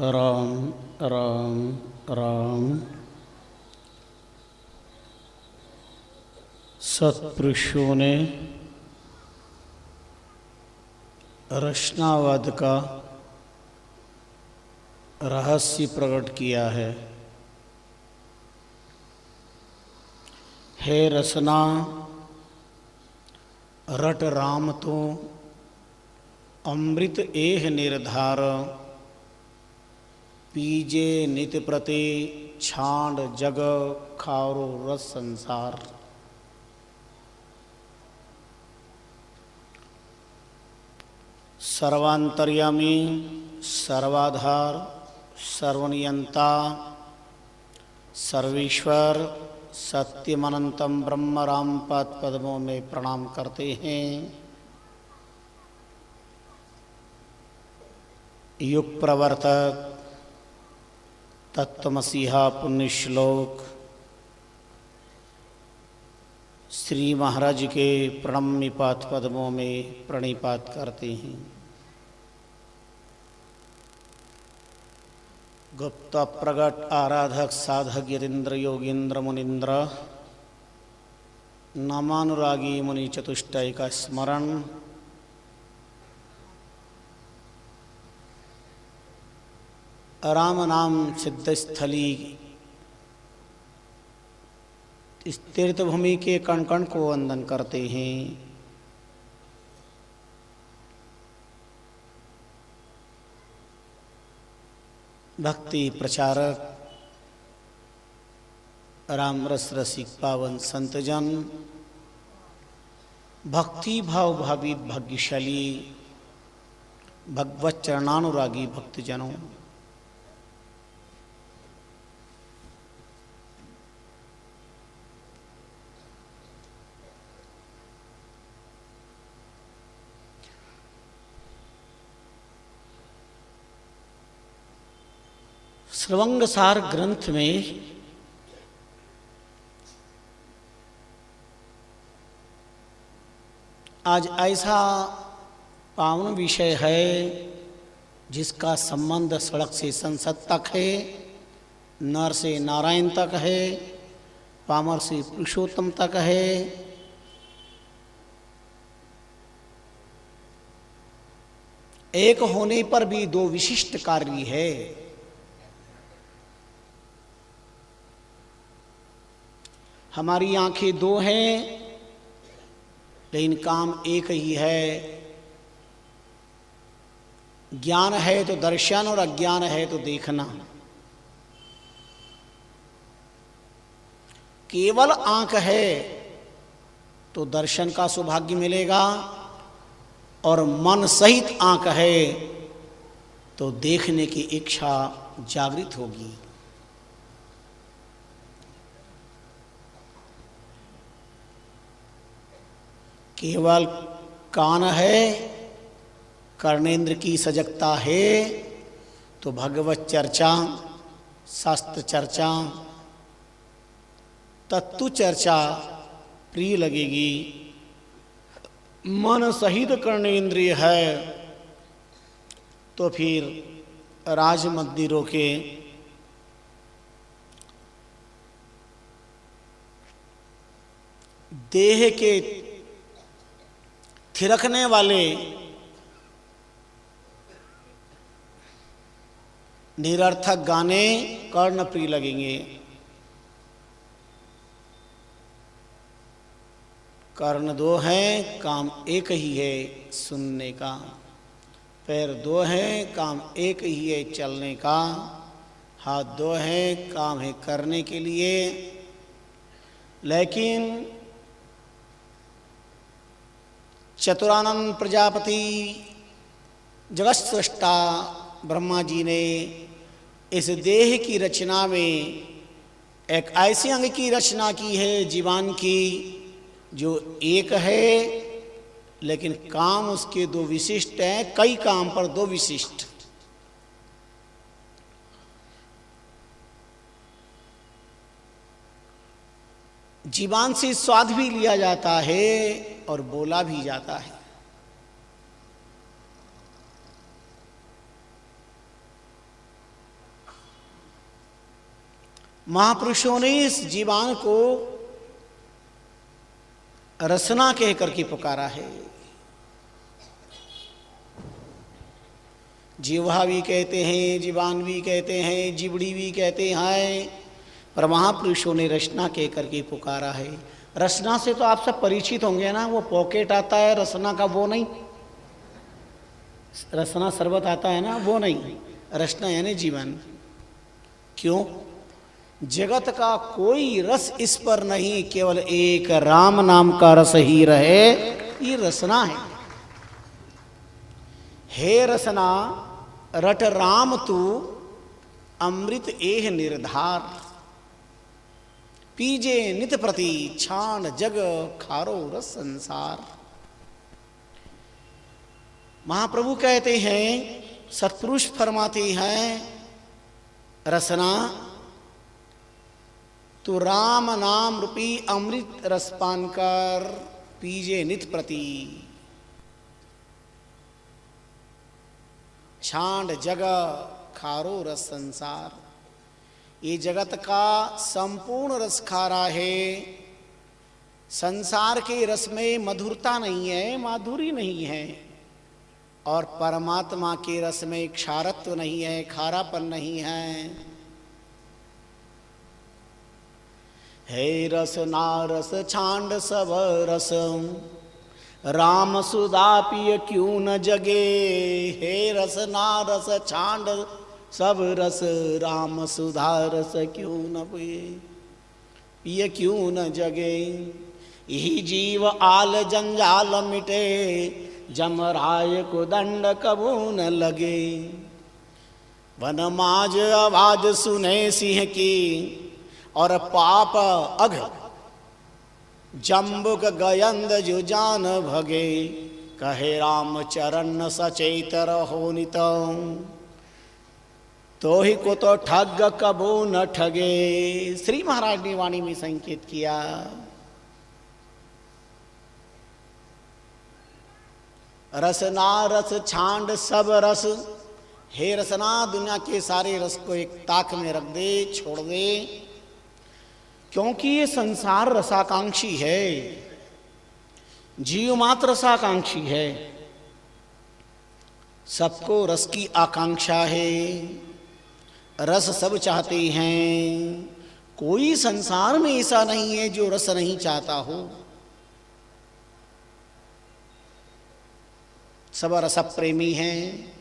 राम राम राम। सत्पुरुषों ने रचनावाद का रहस्य प्रकट किया है। हे रसना रट राम तो अमृत एह निर्धार, पीजे नित प्रति छांड जग खारो रस संसार। सर्वांतर्यामी सर्वाधार सर्वनियंता सर्वेश्वर सत्यमनंतम ब्रह्म राम पद पद्मों में प्रणाम करते हैं। युग प्रवर्तक तत्वमसीहा पुण्य श्लोक श्री महाराज के प्रणम्य पाद पद्मों में प्रणिपात करते हैं। गुप्त प्रगट आराधक साधक यतीन्द्र योगींद्र मुनीन्द्र नामानुरागी मुनि चतुष्टय का स्मरण। राम नाम सिद्धस्थली इस तीर्थभूमि के कण कण को वंदन करते हैं। भक्ति प्रचारक राम रस रसिक पावन संतजन, भक्ति भाव भावित भाग्यशाली भगवत चरणानुरागी भक्तजनों, श्रवंगसार ग्रंथ में आज ऐसा पावन विषय है जिसका संबंध सड़क से संसद तक है, नर से नारायण तक है, पामर से पुरुषोत्तम तक है। एक होने पर भी दो विशिष्ट कार्य है। हमारी आंखें दो हैं लेकिन काम एक ही है। ज्ञान है तो दर्शन और अज्ञान है तो देखना। केवल आंख है तो दर्शन का सौभाग्य मिलेगा और मन सहित आंख है तो देखने की इच्छा जागृत होगी। केवल कान है, कर्णेंद्र की सजगता है तो भगवत चर्चा, शास्त्र चर्चा, तत्व चर्चा प्रिय लगेगी। मन सहित कर्णेंद्रिय है तो फिर राज मंदिरों के देह के थिरकने वाले निरर्थक गाने कर्ण प्रिय लगेंगे। कर्ण दो हैं, काम एक ही है सुनने का। पैर दो हैं, काम एक ही है चलने का। हाथ दो हैं, काम है करने के लिए। लेकिन चतुरानंद प्रजापति जगत सृष्टा ब्रह्मा जी ने इस देह की रचना में एक ऐसे अंग की रचना की है जीवान की जो एक है लेकिन काम उसके दो विशिष्ट हैं। कई काम पर दो विशिष्ट। जीवान से स्वाद भी लिया जाता है और बोला भी जाता है। महापुरुषों ने इस जीवान को रसना कह करके पुकारा है। जिह्वा भी कहते हैं, जीवान भी कहते हैं, जिबड़ी भी कहते हैं, पर महापुरुषों ने रसना कह करके पुकारा है। रसना से तो आप सब परिचित होंगे ना, वो पॉकेट आता है रसना का, वो नहीं। रसना शरबत आता है ना, वो नहीं। रसना यानी जीवन। क्यों? जगत का कोई रस इस पर नहीं, केवल एक राम नाम का रस ही रहे, ये रसना है। हे रसना रट राम तू अमृत एह निर्धार, पीजे नित प्रति छाण जग खारो रस संसार। महाप्रभु कहते हैं, सत्पुरुष फरमाते हैं, रसना तो राम नाम रूपी अमृत रस पान कर पीजे नित प्रति, छांड जग खारो रस संसार। ये जगत का संपूर्ण रस खारा है। संसार के रस में मधुरता नहीं है, माधुरी नहीं है, और परमात्मा के रस में क्षारत्व नहीं है, खारापन नहीं है। हे रस नारस छांड सब रस, राम सुधा पिय क्यों न जगे। हे रस नारस छांड सब रस, राम सुधा रस क्यों न पिय क्यों न जगे। यही जीव आल जंजाल मिटे, जमराय को दंड कबू न लगे। वन माज आवाज सुने सिंह की, और पाप अघ जम्बुक गयंद जो जान भगे। कहे राम चरण सचेत रहो नित, तो ही को तो ठग कबू न ठगे। श्री महाराज ने वाणी में संकेत किया। रसना रस छांड सब रस। हे रसना, दुनिया के सारे रस को एक ताक में रख दे, छोड़ दे, क्योंकि ये संसार रसाकांक्षी है। जीव मात्र रसाकांक्षी है। सबको रस की आकांक्षा है, रस सब चाहते हैं। कोई संसार में ऐसा नहीं है जो रस नहीं चाहता हो। सब रस प्रेमी हैं,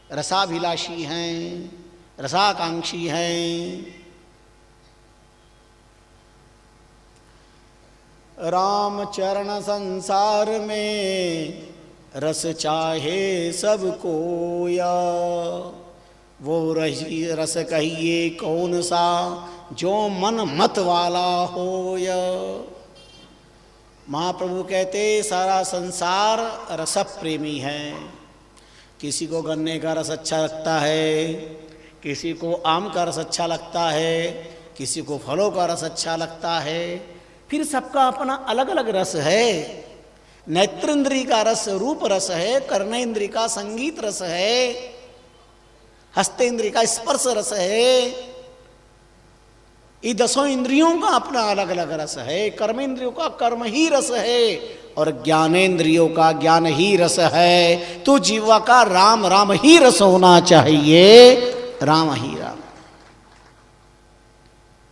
रसाभिलाषी हैं, रसाकांक्षी हैं। राम चरण संसार में रस चाहे सब कोया। वो रस कहिए कौन सा, जो मन मत वाला होया। महाप्रभु कहते, सारा संसार रस प्रेमी है। किसी को गन्ने का रस अच्छा लगता है, किसी को आम का रस अच्छा लगता है, किसी को फलों का रस अच्छा लगता है। फिर सबका अपना अलग अलग रस है। नेत्रेंद्री का रस रूप रस है, कर्णेंद्री का संगीत रस है, हस्तेंद्री का स्पर्श रस है। ये 10 इंद्रियों का अपना अलग अलग रस है। कर्मेंद्रियों का कर्म ही रस है, और ज्ञानेंद्रियों का ज्ञान ही रस है। तो जीवा का राम राम ही रस होना चाहिए, राम ही राम।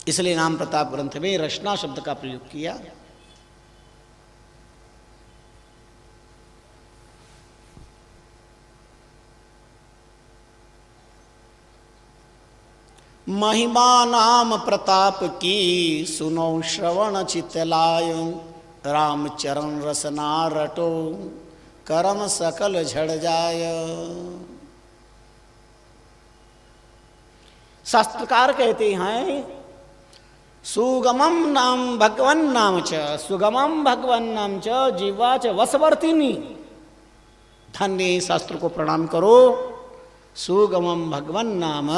इसलिए नाम प्रताप ग्रंथ में रसना शब्द का प्रयोग किया। महिमा नाम प्रताप की, सुनो श्रवण चितलाय। राम चरण रसना रटो, करम सकल झड़ जाय। शास्त्रकार कहते हैं, सुगमम नाम भगवन नाम च, सुगमम भगवन नाम च, जीवा च वसवर्तिनी। धन्य शास्त्र को प्रणाम करो। सुगमम भगवन नाम,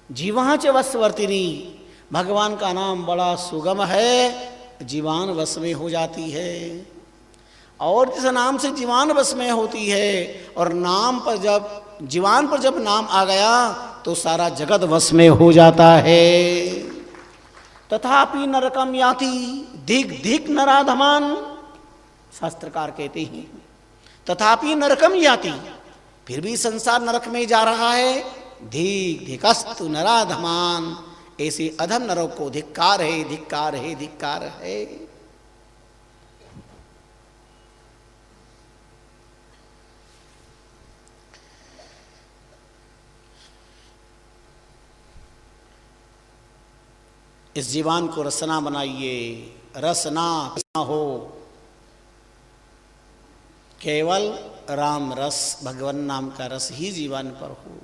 जीवा च वसवर्तिनी। भगवान का नाम बड़ा सुगम है, जीवान वश में हो जाती है। और जिस नाम से जीवान वश में होती है, और नाम पर जब जीवान पर जब नाम आ गया, तो सारा जगत वश में हो जाता है। तथापि नरकम याति धिक धिक नराधमान, शास्त्रकार कहते हैं तथापि नरकम याति, फिर भी संसार नरक में जा रहा है। धिक धिकस्तु नराधमान, ऐसे अधम नरक को धिक्कार है, धिक्कार है, धिक्कार है। इस जीवन को रसना बनाइए, रसना हो, केवल राम रस, भगवान नाम का रस ही जीवन पर हो।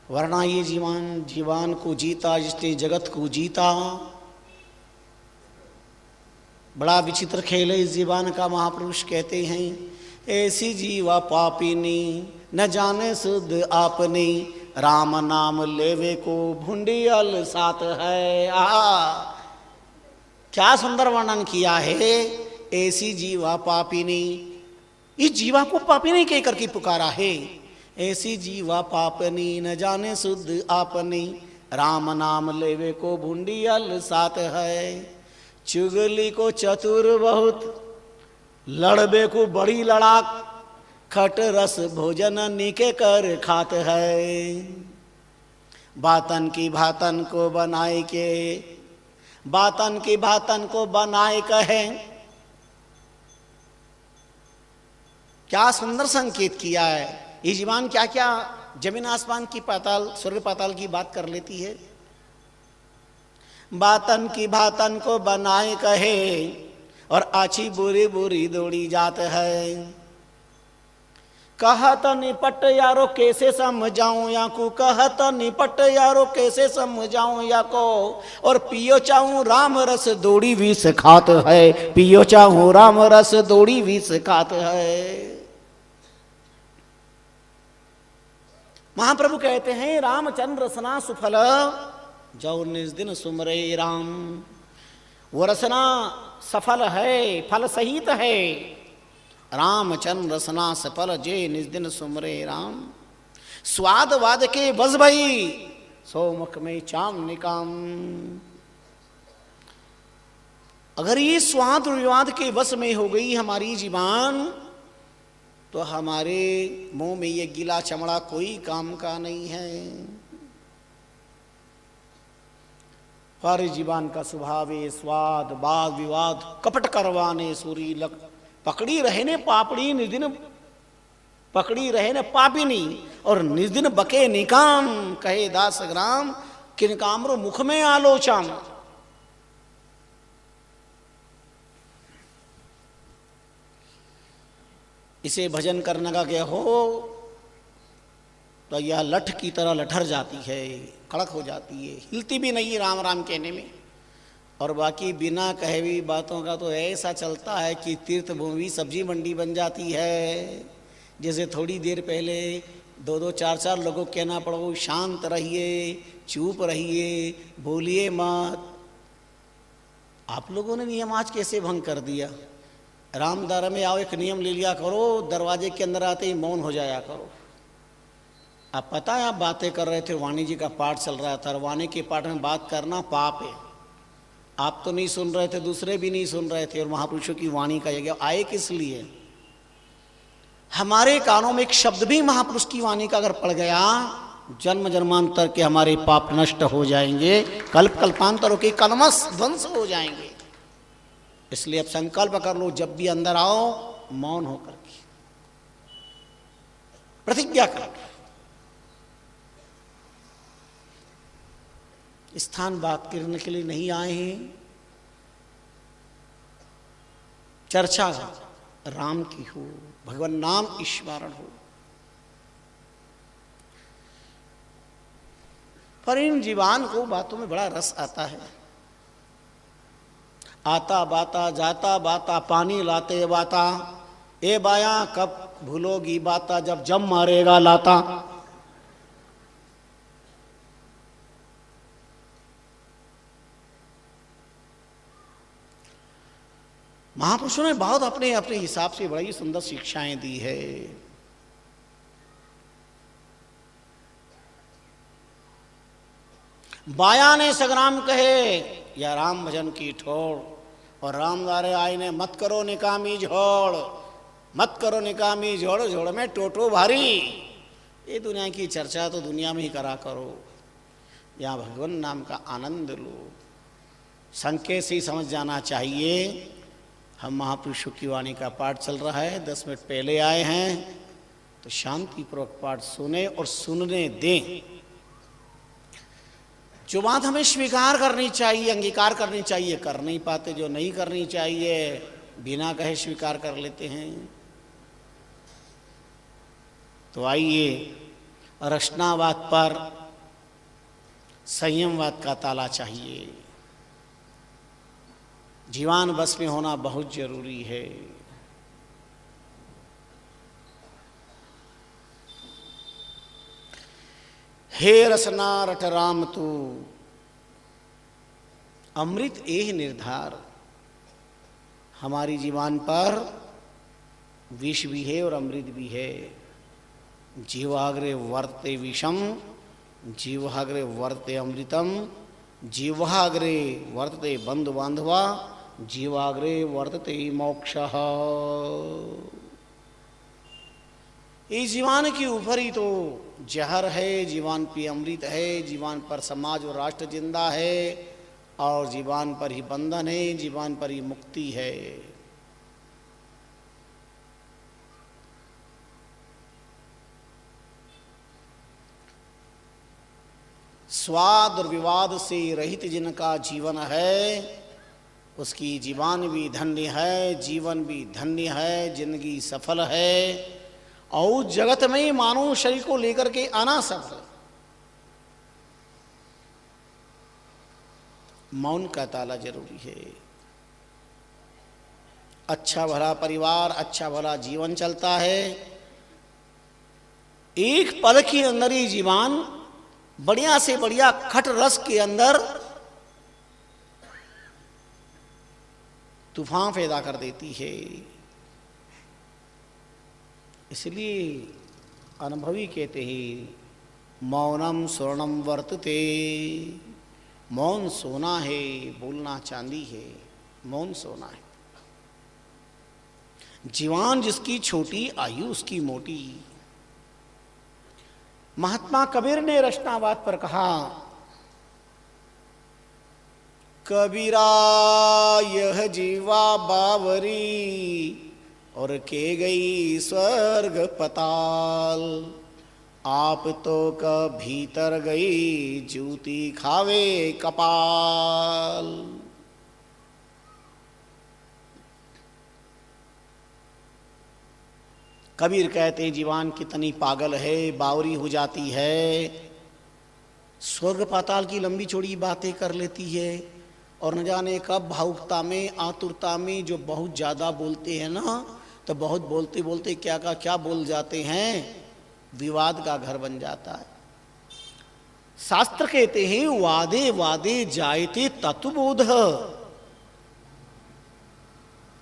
वरना ये जीवन को जीता जिसने जगत को जीता। बड़ा विचित्र खेल है इस जीवन का। महापुरुष कहते हैं ऐसी जीवा पापिनी, न जाने शुद्ध आपने, राम नाम लेवे को भुंडियल साथ है। क्या सुंदर वर्णन किया है। ऐसी जीवा पापिनी, इस जीवा को पापिनी कह करके पुकारा है। ऐसी जीवा पापनी, न जाने शुद्ध आपने, राम नाम लेवे को भुंडियल साथ है। चुगली को चतुर बहुत, लड़बे को बड़ी लड़ाक, खट रस भोजन निके कर खात है। बातन की भातन को बनाए के, बातन की भातन को बनाए कहे। क्या सुंदर संकेत किया है। ये जीवान क्या क्या जमीन आसमान की, पाताल स्वर्ग पाताल की बात कर लेती है। बातन की भातन को बनाए कहे, और आछी बुरी बुरी दौड़ी जात है। कहत निपट यारो कैसे समझाऊं या को, कहत निपट यारो कैसे समझाऊं या को, और पियो चाहूं राम रस दौड़ी विष खात है। पियो चाहूं राम रस दौड़ी विष खात है। महाप्रभु कहते हैं रामचंद्र रसना सुफल, जो निज दिन सुमरे राम। वो रसना सफल है, फल सहित है। रामचंद्र रसना सफल, जे निज दिन सुमरे राम। स्वाद वाद के बस भई, सो मुख में चाम निकाम। अगर ये स्वाद विवाद के वश में हो गई हमारी जीवान, तो हमारे मुंह में ये गीला चमड़ा कोई काम का नहीं है। पर जीवन का स्वभाव है स्वाद वाद विवाद, कपट करवाने सूरी लग। पकड़ी रहे ने पापड़ी, निदिन पकड़ी रहे ने पापिनी, और निदिन बके निकाम। कहे दास ग्राम, किन कामरो मुख में आलोचम। इसे भजन करने का क्या हो, तो यह लठ की तरह लठर जाती है, कड़क हो जाती है, हिलती भी नहीं राम राम कहने में। और बाकी बिना कहे हुई बातों का तो ऐसा चलता है कि तीर्थ भूमि सब्जी मंडी बन जाती है। जैसे थोड़ी देर पहले दो दो चार चार लोगों को कहना पड़ो शांत रहिए, चुप रहिए, बोलिए मत। आप लोगों ने नियम आज कैसे भंग कर दिया। रामदारा में आओ, एक नियम ले लिया करो, दरवाजे के अंदर आते ही मौन हो जाया करो। आप पता है आप बातें कर रहे थे, वाणी जी का पाठ चल रहा था, वाणी के पाठ में बात करना पाप है। आप तो नहीं सुन रहे थे, दूसरे भी नहीं सुन रहे थे, और महापुरुषों की वाणी का यज्ञ आए किस लिए। हमारे कानों में एक शब्द भी महापुरुष की वाणी का अगर पड़ गया, जन्म जन्मांतर के हमारे पाप नष्ट हो जाएंगे, कल्प कल्पांतरों के कलमश ध्वंस हो जाएंगे। इसलिए अब संकल्प कर लो, जब भी अंदर आओ मौन होकर के प्रतिज्ञा करो। स्थान बात करने के लिए नहीं आए हैं, चर्चा राम की हो, भगवान नाम स्मरण हो। पर इन जीवान को बातों में बड़ा रस आता है। आता बाता जाता बाता, पानी लाते बाता, ए बाया कब भूलोगी बाता, जब जम मारेगा लाता। महापुरुषों ने बहुत अपने अपने हिसाब से बड़ी सुंदर शिक्षाएं दी है। बाया ने सगराम कहे या राम भजन की ठोड़, और राम दारे आई ने मत करो निकामी झोड़, मत करो निकामी झोड़, झोड़ में टोटो भारी। ये दुनिया की चर्चा तो दुनिया में ही करा करो, यहाँ भगवान नाम का आनंद लो। संकेत से ही समझ जाना चाहिए। हम महापुरुषों की वाणी का पाठ चल रहा है, 10 मिनट पहले आए हैं, तो शांतिपूर्वक पाठ सुने और सुनने दें। जो बात हमें स्वीकार करनी चाहिए, अंगीकार करनी चाहिए, कर नहीं पाते। जो नहीं करनी चाहिए बिना कहे स्वीकार कर लेते हैं। तो आइए रचनावाद पर संयमवाद का ताला चाहिए। जीवान बस में होना बहुत जरूरी है। हे रसना रट राम तू, अमृत एह निर्धार। हमारी जीवान पर विष भी है और अमृत भी है। जीवाग्रे वर्ते विषम, जीवाग्रे वर्ते अमृतम, जीवाग्रे वर्तते बंधु बांधवा, जीवाग्रे वर्तते मोक्षः। इस जीवान के ऊपर ही तो जहर है, जीवान पे अमृत है, जीवान पर समाज और राष्ट्र जिंदा है, और जीवान पर ही बंधन है, जीवान पर ही मुक्ति है। स्वाद और विवाद से रहित जिनका जीवन है, उसकी जीवन भी धन्य है, जीवन भी धन्य है, जिंदगी सफल है। और जगत में मानव शरीर को लेकर के आना सफल। मौन का ताला जरूरी है। अच्छा भला परिवार, अच्छा भला जीवन चलता है। एक पल के अंदर ही जीवन बढ़िया से बढ़िया खट रस के अंदर तूफान पैदा कर देती है। इसलिए अनुभवी कहते हैं मौनम स्वर्णम वर्तते। मौन सोना है, बोलना चांदी है। मौन सोना है। जीवान जिसकी छोटी आयु उसकी मोटी। महात्मा कबीर ने रचनावाद पर कहा, कबीरा यह जीवा बावरी और के गई स्वर्ग पताल, आप तो क भीतर गई जूती खावे कपाल। कबीर कहते हैं जीवान कितनी पागल है, बावरी हो जाती है, स्वर्ग पाताल की लंबी चौड़ी बातें कर लेती है, और न जाने कब भावुकता में, आतुरता में जो बहुत ज़्यादा बोलते हैं ना, तो बहुत बोलते बोलते क्या का क्या बोल जाते हैं, विवाद का घर बन जाता है। शास्त्र कहते हैं वादे वादे जायते तत्वबोध।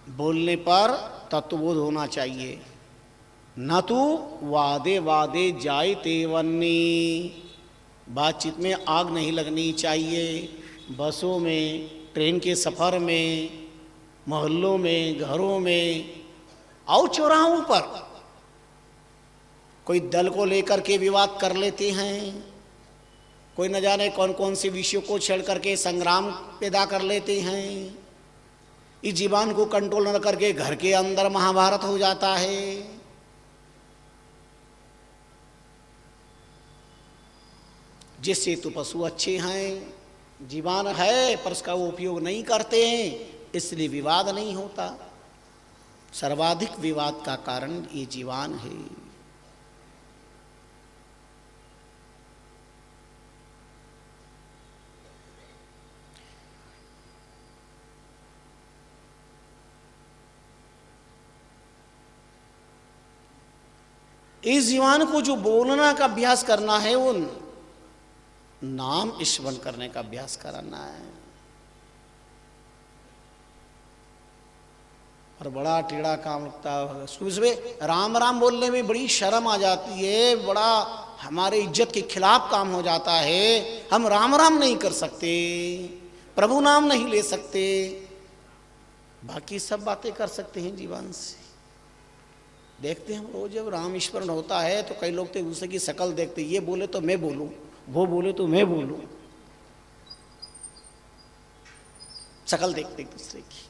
बोलने पर तत्वबोध होना चाहिए, न तो वादे वादे जायते वन्नी। बातचीत में आग नहीं लगनी चाहिए। बसों में, ट्रेन के सफ़र में, मोहल्लों में, घरों में और चौराहों पर कोई दल को लेकर के विवाद कर लेते हैं। कोई न जाने कौन कौन से विषयों को छेड़ करके संग्राम पैदा कर लेते हैं। इस जीवन को कंट्रोल न करके घर के अंदर महाभारत हो जाता है। जिससे तो पशु अच्छे हैं, जीवन है, पर उसका वो उपयोग नहीं करते हैं, इसलिए विवाद नहीं होता। सर्वाधिक विवाद का कारण ये जीवन है। इस जीवन को जो बोलना का अभ्यास करना है, वो नाम स्मरण करने का अभ्यास कराना है। और बड़ा टेढ़ा काम लगता है। सुबह सुबह राम राम बोलने में बड़ी शर्म आ जाती है, बड़ा हमारे इज्जत के खिलाफ काम हो जाता है। हम राम राम नहीं कर सकते, प्रभु नाम नहीं ले सकते, बाकी सब बातें कर सकते हैं जीवन से। देखते हैं हम रोज जब राम स्मरण होता है तो कई लोग तो दूसरे की शक्ल देखते, ये बोले तो मैं बोलूं, वो बोले तो मैं बोलूं, शक्ल देखते एक दूसरे की।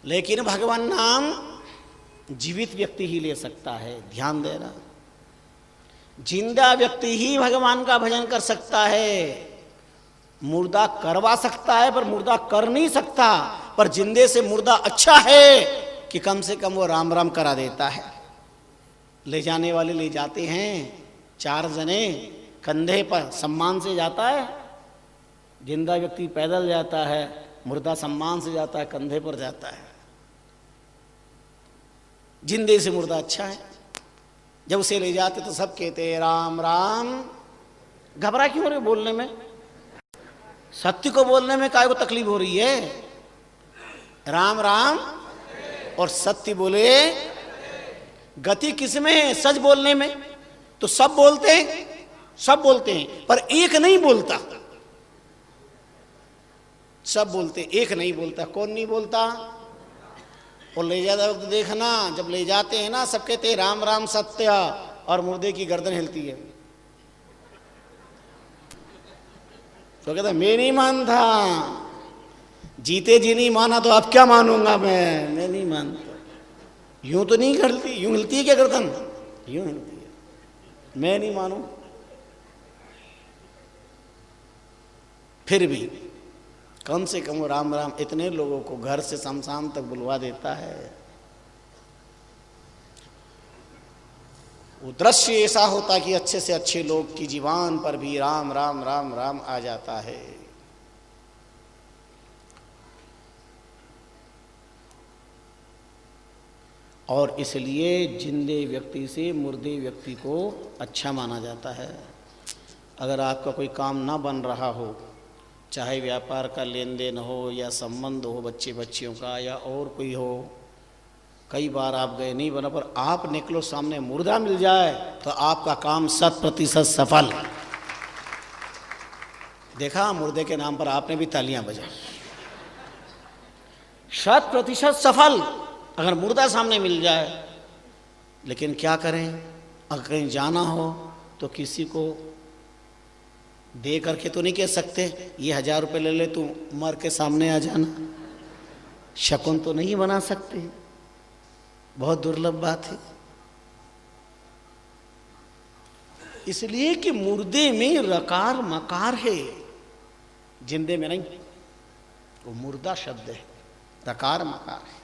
लेकिन भगवान नाम जीवित व्यक्ति ही ले सकता है, ध्यान देना। जिंदा व्यक्ति ही भगवान का भजन कर सकता है। मुर्दा करवा सकता है पर मुर्दा कर नहीं सकता। पर जिंदे से मुर्दा अच्छा है कि कम से कम वो राम राम करा देता है। ले जाने वाले ले जाते हैं, 4 जने कंधे पर सम्मान से जाता है। जिंदा व्यक्ति पैदल जाता है, मुर्दा सम्मान से जाता है, कंधे पर जाता है। जिंदे से मुर्दा अच्छा है। जब उसे ले जाते तो सब कहते हैं राम राम। घबरा क्यों रहे बोलने में? सत्य को बोलने में काय को तकलीफ हो रही है? राम राम और सत्य बोले, गति किसमें है? सच बोलने में। तो सब बोलते हैं, सब बोलते हैं, पर एक नहीं बोलता। सब बोलते, एक नहीं बोलता। कौन नहीं बोलता? और ले जाते वक्त देखना, जब ले जाते हैं ना, सब कहते हैं राम राम सत्य, और मुर्दे की गर्दन हिलती है। तो कहता मैं नहीं मानता। जीते जी नहीं माना तो अब क्या मानूंगा मैं नहीं मानता। यूं तो नहीं हिलती, यूं हिलती है क्या गर्दन? यूं हिलती है, मैं नहीं मानू। फिर भी कम से कम राम राम इतने लोगों को घर से शमशान तक बुलवा देता है। वो दृश्य ऐसा होता कि अच्छे से अच्छे लोग की जीवान पर भी राम राम राम राम आ जाता है। और इसलिए जिंदे व्यक्ति से मुर्दे व्यक्ति को अच्छा माना जाता है। अगर आपका कोई काम ना बन रहा हो, चाहे व्यापार का लेन देन हो या संबंध हो बच्चे बच्चियों का या और कोई हो, कई बार आप गए नहीं बना, पर आप निकलो सामने मुर्दा मिल जाए तो आपका काम 100% सफल। देखा, मुर्दे के नाम पर आपने भी तालियां बजाई। 100% सफल अगर मुर्दा सामने मिल जाए। लेकिन क्या करें, अगर कहीं जाना हो तो किसी को दे करके तो नहीं कह सकते ये 1000 रुपये ले ले तू मर के सामने आ जाना। शकुन तो नहीं बना सकते, बहुत दुर्लभ बात है। इसलिए कि मुर्दे में रकार मकार है, जिंदे में नहीं। वो मुर्दा शब्द है, रकार मकार है।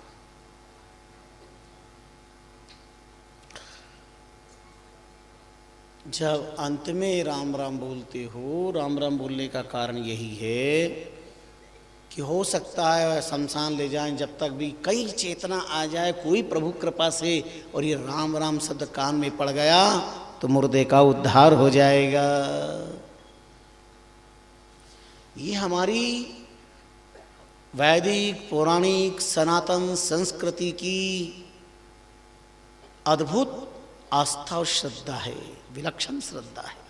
जब अंत में राम राम बोलते हो, राम राम बोलने का कारण यही है कि हो सकता है शमशान ले जाएं, जब तक भी कई चेतना आ जाए कोई प्रभु कृपा से और ये राम राम शब्द कान में पड़ गया तो मुर्दे का उद्धार हो जाएगा। ये हमारी वैदिक पौराणिक सनातन संस्कृति की अद्भुत आस्था और श्रद्धा है, विलक्षण श्रद्धा है।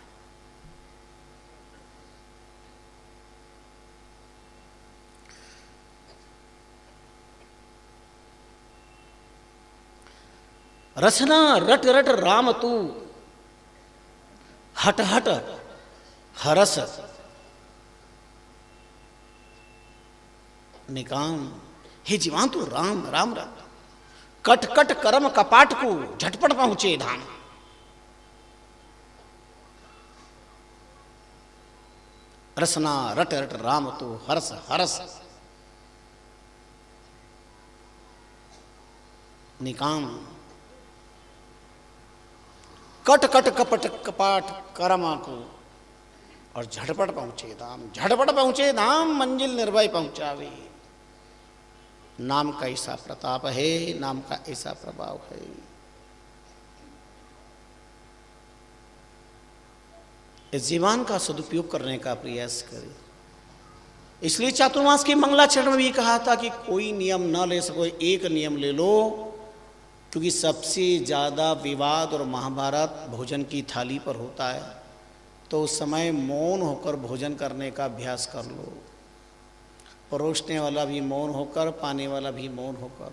रचना रट रट राम तू, हट हट हरस निकाम। हे जीवान तू राम राम राम, कट कट करम कपाट को झटपट पहुंचे धाम। रसना रट रट राम तो हरस हरस निकाम। कट कट कपट कपाट करमा को और झटपट पहुंचे धाम। झटपट पहुंचे धाम, मंजिल निर्भय पहुंचावे। नाम का ऐसा प्रताप है, नाम का ऐसा प्रभाव है। इस जीवन का सदुपयोग करने का प्रयास करें। इसलिए चातुर्मास के मंगलाचरण में भी कहा था कि कोई नियम ना ले सको, एक नियम ले लो क्योंकि सबसे ज़्यादा विवाद और महाभारत भोजन की थाली पर होता है। तो उस समय मौन होकर भोजन करने का अभ्यास कर लो। परोसने वाला भी मौन होकर, पाने वाला भी मौन होकर।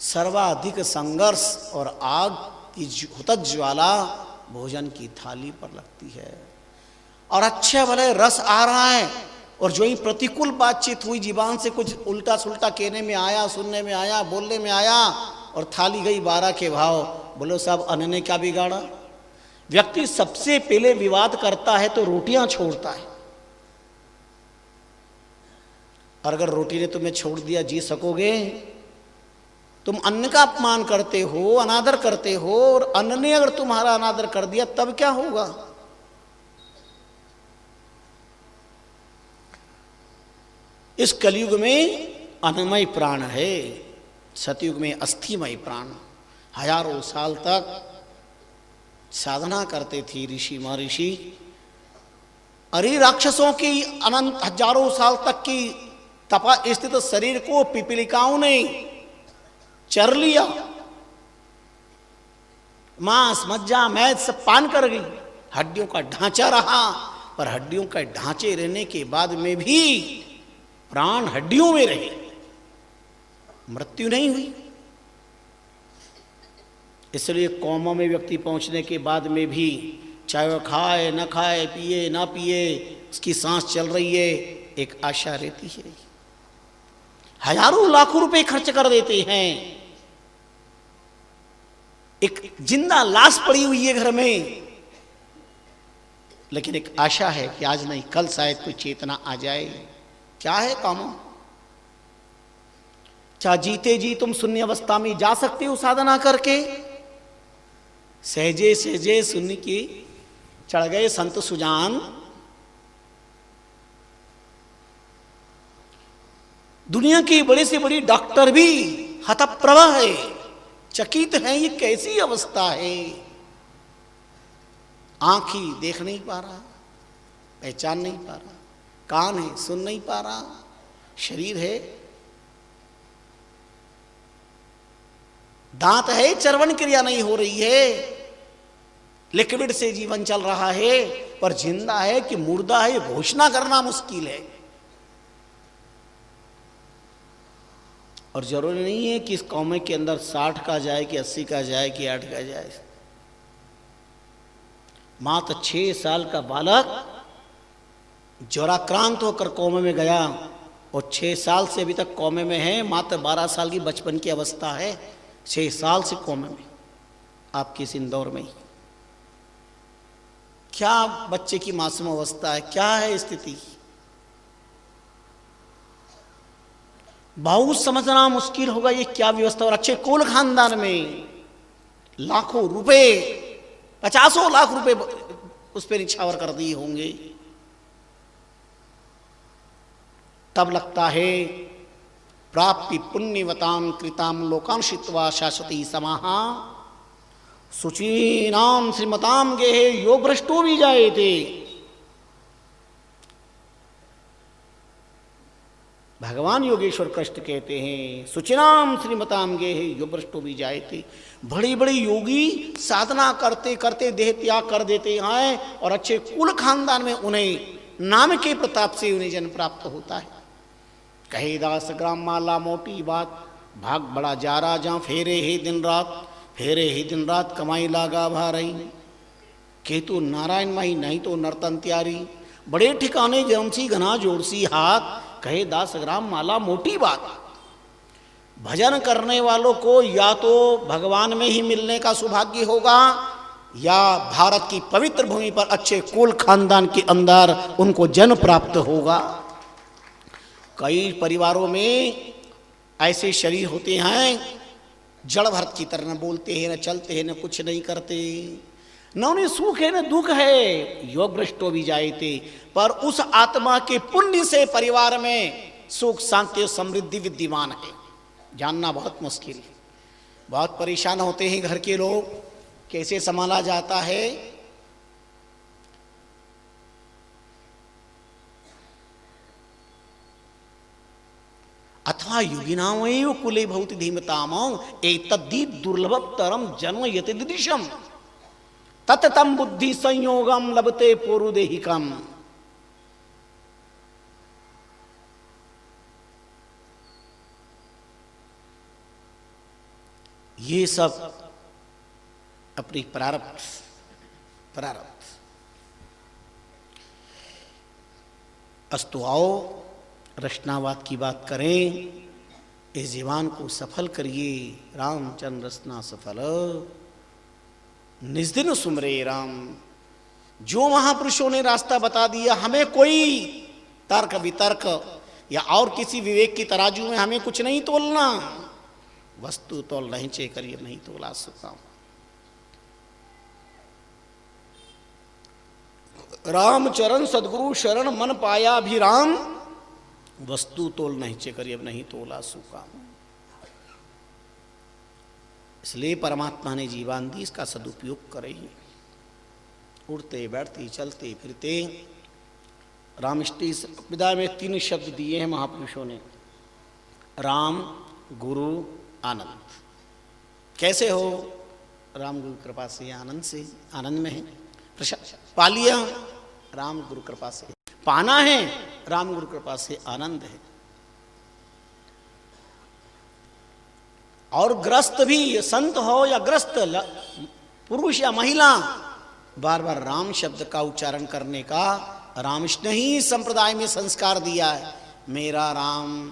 सर्वाधिक संघर्ष और आग की हुतत ज्वाला भोजन की थाली पर लगती है। और अच्छे भले रस आ रहा है और जो ही प्रतिकूल बातचीत हुई, जीवान से कुछ उल्टा सुल्टा कहने में आया, सुनने में आया, बोलने में आया और थाली गई 12 के भाव। बोलो साहब, अन्न ने क्या बिगाड़ा? व्यक्ति सबसे पहले विवाद करता है तो रोटियां छोड़ता है। और अगर रोटी ने तुम्हें छोड़ दिया, जी सकोगे? तुम अन्न का अपमान करते हो, अनादर करते हो, और अन्न ने अगर तुम्हारा अनादर कर दिया तब क्या होगा? इस कलयुग में अन्नमय प्राण है, सतयुग में अस्थिमय प्राण। हजारों साल तक साधना करते थे ऋषि महर्षि। अरे राक्षसों की अनंत हजारों साल तक की तपा स्थित शरीर को पिपीलिकाओं ने चर लिया, मांस मज्जा मैद सब पान कर गई, हड्डियों का ढांचा रहा। पर हड्डियों के ढांचे रहने के बाद में भी प्राण हड्डियों में रहे, मृत्यु नहीं हुई। इसलिए कौमों में व्यक्ति पहुंचने के बाद में भी, चाहे वह खाए न खाए, पिए ना पिए, उसकी सांस चल रही है, एक आशा रहती है। हजारों लाखों रुपए खर्च कर देते हैं, एक जिंदा लाश पड़ी हुई है घर में, लेकिन एक आशा है कि आज नहीं कल शायद कोई चेतना आ जाए। क्या है काम? क्या जीते जी तुम शून्य अवस्था में जा सकते हो साधना करके? सहजे सहजे शून्य की चढ़ गए संत सुजान। दुनिया की बड़ी से बड़ी डॉक्टर भी हतप्रभा है, चकित है, ये कैसी अवस्था है। आंख ही देख नहीं पा रहा, पहचान नहीं पा रहा, कान है सुन नहीं पा रहा, शरीर है, दांत है, चर्वण क्रिया नहीं हो रही है, लिक्विड से जीवन चल रहा है, पर जिंदा है कि मुर्दा है ये घोषणा करना मुश्किल है। और जरूरी नहीं है कि इस कौमे के अंदर 60 का जाए कि 80 का जाए कि 8 का जाए। मात्र 6 साल का बालक ज्वराक्रांत होकर कौमे में गया और 6 साल से अभी तक कौमे में है। मात्र 12 साल की बचपन की अवस्था है, 6 साल से कौमे में, आपके इस इंदौर में ही। क्या बच्चे की मासूम अवस्था है, क्या है स्थिति? बहुत समझना मुश्किल होगा ये क्या व्यवस्था। और अच्छे कुल खानदान में लाखों रुपए, 50 लाख रुपए उस पर निछावर कर दिए होंगे। तब लगता है प्राप्ति पुण्यवताम कृताम लोकान शित्वा शाश्वती समाहा शुचीनाम श्रीमताम गेहे योग भ्रष्टो भी जाए थे। भगवान योगेश्वर कृष्ण कहते हैं सुचिनाम श्रीमताम गेहे योग भ्रष्टो भी जाए थे। बड़ी बड़ी योगी साधना करते करते देह त्याग कर देते हैं और अच्छे कुल खानदान में उन्हें नाम के प्रताप से उन्हें जन्म प्राप्त होता है। कहे 10 ग्राम माला मोटी बात, भाग बड़ा जा रहा जहाँ फेरे ही दिन रात, फेरे ही दिन रात कमाई लागा भारई। के तो नारायण माही नहीं तो नर्तन त्यारी, बड़े ठिकाने जमसी घना जोड़सी हाथ, कहे 10 ग्राम माला मोटी बात। भजन करने वालों को या तो भगवान में ही मिलने का सौभाग्य होगा या भारत की पवित्र भूमि पर अच्छे कुल खानदान के अंदर उनको जन्म प्राप्त होगा। कई परिवारों में ऐसे शरीर होते हैं जड़ भरत की तरह, न बोलते हैं, न चलते हैं, न कुछ नहीं करते, न उन्हें सुख है न दुख है, योग भ्रष्टो भी जाए थे। पर उस आत्मा के पुण्य से परिवार में सुख शांति और समृद्धि विद्यमान है। जानना बहुत मुश्किल है। बहुत परेशान होते हैं घर के लोग, कैसे संभाला जाता है। अथवा युगिनामैव कुले भवति धीमतामौ एतद्धि दुर्लभतरम जन्म यति दिदिशम तततम बुद्धि संयोगम लभते पूर्वदेहिकम। ये सब अपनी प्रारब्ध अस्तु आओ रचनावाद की बात करें। इस जीवन को सफल करिए, रामचंद्र रचना सफल निज दिन सुमरे राम। जो महापुरुषों ने रास्ता बता दिया, हमें कोई तर्क वितर्क या और किसी विवेक की तराजू में हमें कुछ नहीं तोलना। वस्तु तोल नहीं चे करिए नहीं तोला सुखाऊं। राम चरण सदगुरु शरण मन पाया अभिराम, वस्तु तोल नहीं चे करिए नहीं तोला सुखाऊं। इसलिए परमात्मा ने जीवन दी, इसका सदुपयोग करें। उड़ते बैठते चलते फिरते रामष्टि विदाई में 3 शब्द दिए हैं महापुरुषों ने, राम गुरु आनंद। कैसे हो? राम गुरु कृपा से आनंद से, आनंद में है। पा लिया राम गुरु कृपा से, पाना है राम गुरु कृपा से आनंद है। और ग्रस्त भी, संत हो या ग्रस्त, पुरुष या महिला, बार बार राम शब्द का उच्चारण करने का रामकृष्ण ही संप्रदाय में संस्कार दिया है। मेरा राम,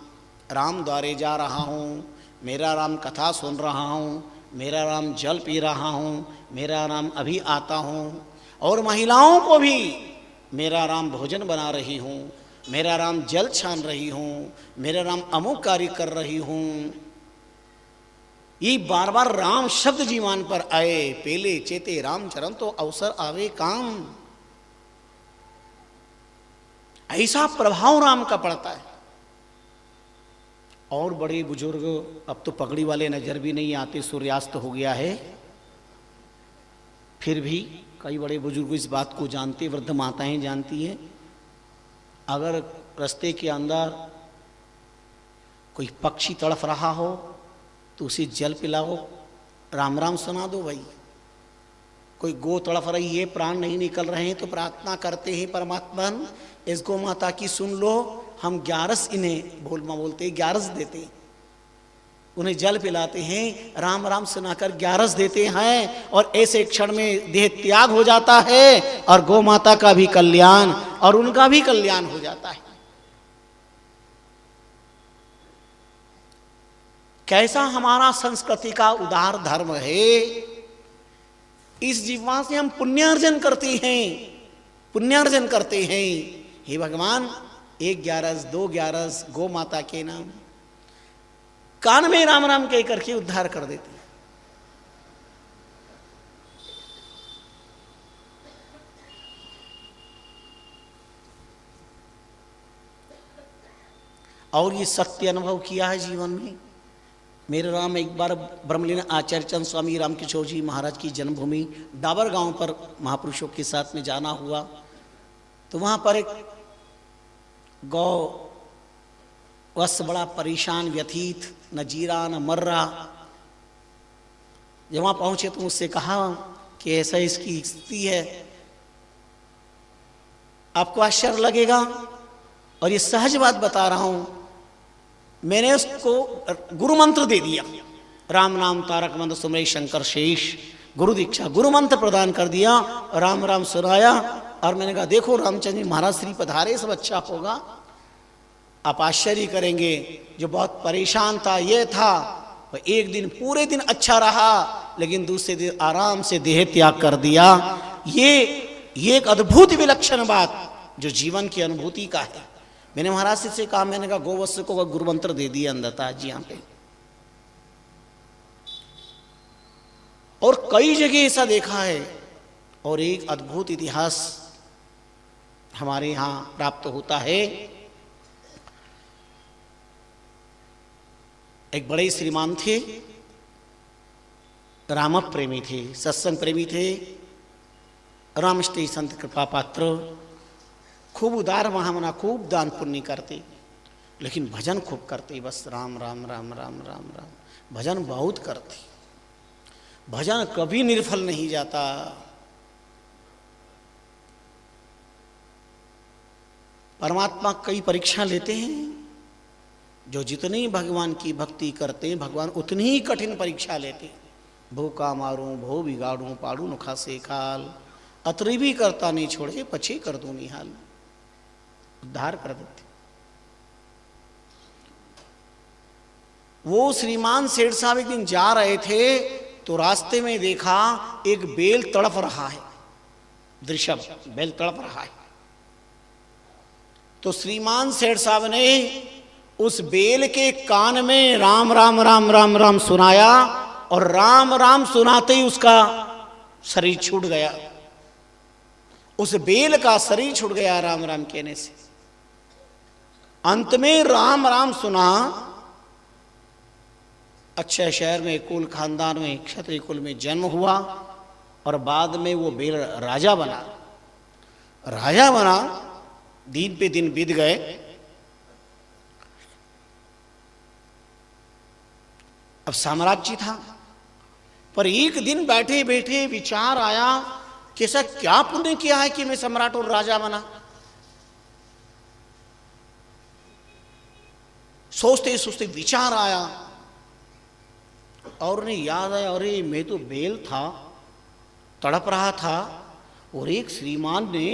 राम द्वारे जा रहा हूँ, मेरा राम कथा सुन रहा हूँ, मेरा राम जल पी रहा हूँ, मेरा राम अभी आता हूँ। और महिलाओं को भी मेरा राम भोजन बना रही हूँ, मेरा राम जल छान रही हूँ, मेरा राम अमुक कार्य कर रही हूँ। ये बार बार राम शब्द जीवन पर आए। पेले चेते राम चरण तो अवसर आवे काम। ऐसा प्रभाव राम का पड़ता है। और बड़े बुजुर्ग, अब तो पगड़ी वाले नजर भी नहीं आते, सूर्यास्त हो गया है, फिर भी कई बड़े बुजुर्ग इस बात को जानते, वृद्ध माताएं जानती हैं। अगर रास्ते के अंदर कोई पक्षी तड़फ रहा हो तो उसे जल पिलाओ, राम राम सुना दो भाई। कोई गो तड़फ रही है, प्राण नहीं निकल रहे हैं, तो प्रार्थना करते हैं परमात्मा इस गो माता की सुन लो। हम 11 इन्हें बोलते 11 देते, उन्हें जल पिलाते हैं, राम राम सुनाकर 11 देते हैं। और ऐसे क्षण में देह त्याग हो जाता है और गौ माता का भी कल्याण और उनका भी कल्याण हो जाता है। कैसा हमारा संस्कृति का उदार धर्म है। इस जीवा से हम पुण्यार्जन करते हैं, पुण्यार्जन करते हैं। हे भगवान, 1 11 2 11 गौ माता के नाम कान में राम राम कह करके उद्धार कर देते हैं। और ये सत्य अनुभव किया है जीवन में। मेरे राम एक बार ब्रह्मलीन आचार्य चंद स्वामी रामकिशोर जी महाराज की जन्मभूमि डाबर गांव पर महापुरुषों के साथ में जाना हुआ, तो वहां पर एक गौ वत्स बड़ा परेशान व्यथित, न जीरा न मर्रा। जब वहां पहुंचे तो मुझसे कहा कि ऐसा इसकी स्थिति है। आपको आश्चर्य लगेगा और ये सहज बात बता रहा हूं। मैंने उसको गुरु मंत्र दे दिया, राम नाम तारक मंत्र सुमरे शंकर शेष, गुरु दीक्षा, गुरु मंत्र प्रदान कर दिया, राम राम सुनाया। और मैंने कहा देखो रामचंद्र जी महाराज श्री पधारे, सब अच्छा होगा। आप आश्चर्य करेंगे, जो बहुत परेशान था ये था, वह एक दिन पूरे दिन अच्छा रहा, लेकिन दूसरे दिन आराम से देह त्याग कर दिया। ये एक अद्भुत विलक्षण बात जो जीवन की अनुभूति का है। मैंने महाराज से कहा, मैंने कहा गोवत्स को गुरु मंत्र दे दिया अंदर था जी यहाँ पे। और कई जगह ऐसा देखा है। और एक अद्भुत इतिहास हमारे यहाँ प्राप्त होता है। एक बड़े श्रीमान थे, राम प्रेमी थे, सत्संग प्रेमी थे, रामष्टि संत कृपा पात्र, खूब उदार महामना, खूब दान पुण्य करते। लेकिन भजन खूब करते, बस राम राम राम राम राम राम, भजन बहुत करते। भजन कभी निर्फल नहीं जाता। परमात्मा कई परीक्षा लेते हैं, जो जितनी भगवान की भक्ति करते हैं भगवान उतनी ही कठिन परीक्षा लेते हैं। भो का मारूं भो बिगाड़ूं पाड़ू नुखा से खाल, अतरी भी करता नहीं छोड़े पछे कर दूं निहाल, उद्धार कर देते। वो श्रीमान सेठ साहब एक दिन जा रहे थे तो रास्ते में देखा एक बेल तड़प रहा है, दृश्य बेल तड़प रहा है। तो श्रीमान सेठ साहब ने उस बेल के कान में राम राम राम राम राम सुनाया और राम राम सुनाते ही उसका शरीर छूट गया, उस बेल का शरीर छूट गया राम राम कहने से। अंत में राम राम सुना, अच्छे शहर में कुल खानदान में क्षत्रिय कुल में जन्म हुआ और बाद में वो बेल राजा बना। राजा बना, दिन पे दिन बीत गए। अब साम्राज्य था, पर एक दिन बैठे बैठे विचार आया कि ऐसा क्या पुण्य किया है कि मैं सम्राट और राजा बना। सोचते सोचते विचार आया और उन्हें याद आया, अरे मैं तो बेल था, तड़प रहा था और एक श्रीमान ने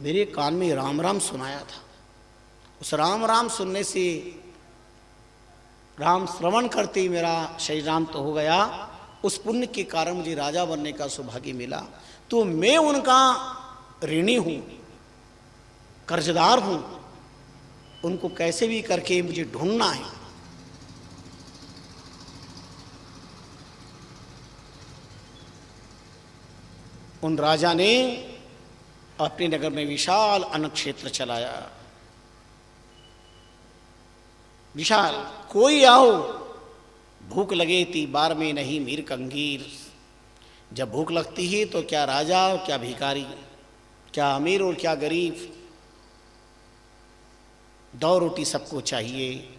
मेरे कान में राम राम सुनाया था। उस राम राम सुनने से, राम श्रवण करते ही मेरा शरीर राम तो हो गया, उस पुण्य के कारण मुझे राजा बनने का सौभाग्य मिला। तो मैं उनका ऋणी हूं, कर्जदार हूं, उनको कैसे भी करके मुझे ढूंढना है। उन राजा ने अपने नगर में विशाल अन्न क्षेत्र चलाया, विशाल, कोई आओ, भूख लगे ती बार में नहीं मीर कंगीर। जब भूख लगती है तो क्या राजा और क्या भिखारी, क्या अमीर और क्या गरीब, दो रोटी सबको चाहिए।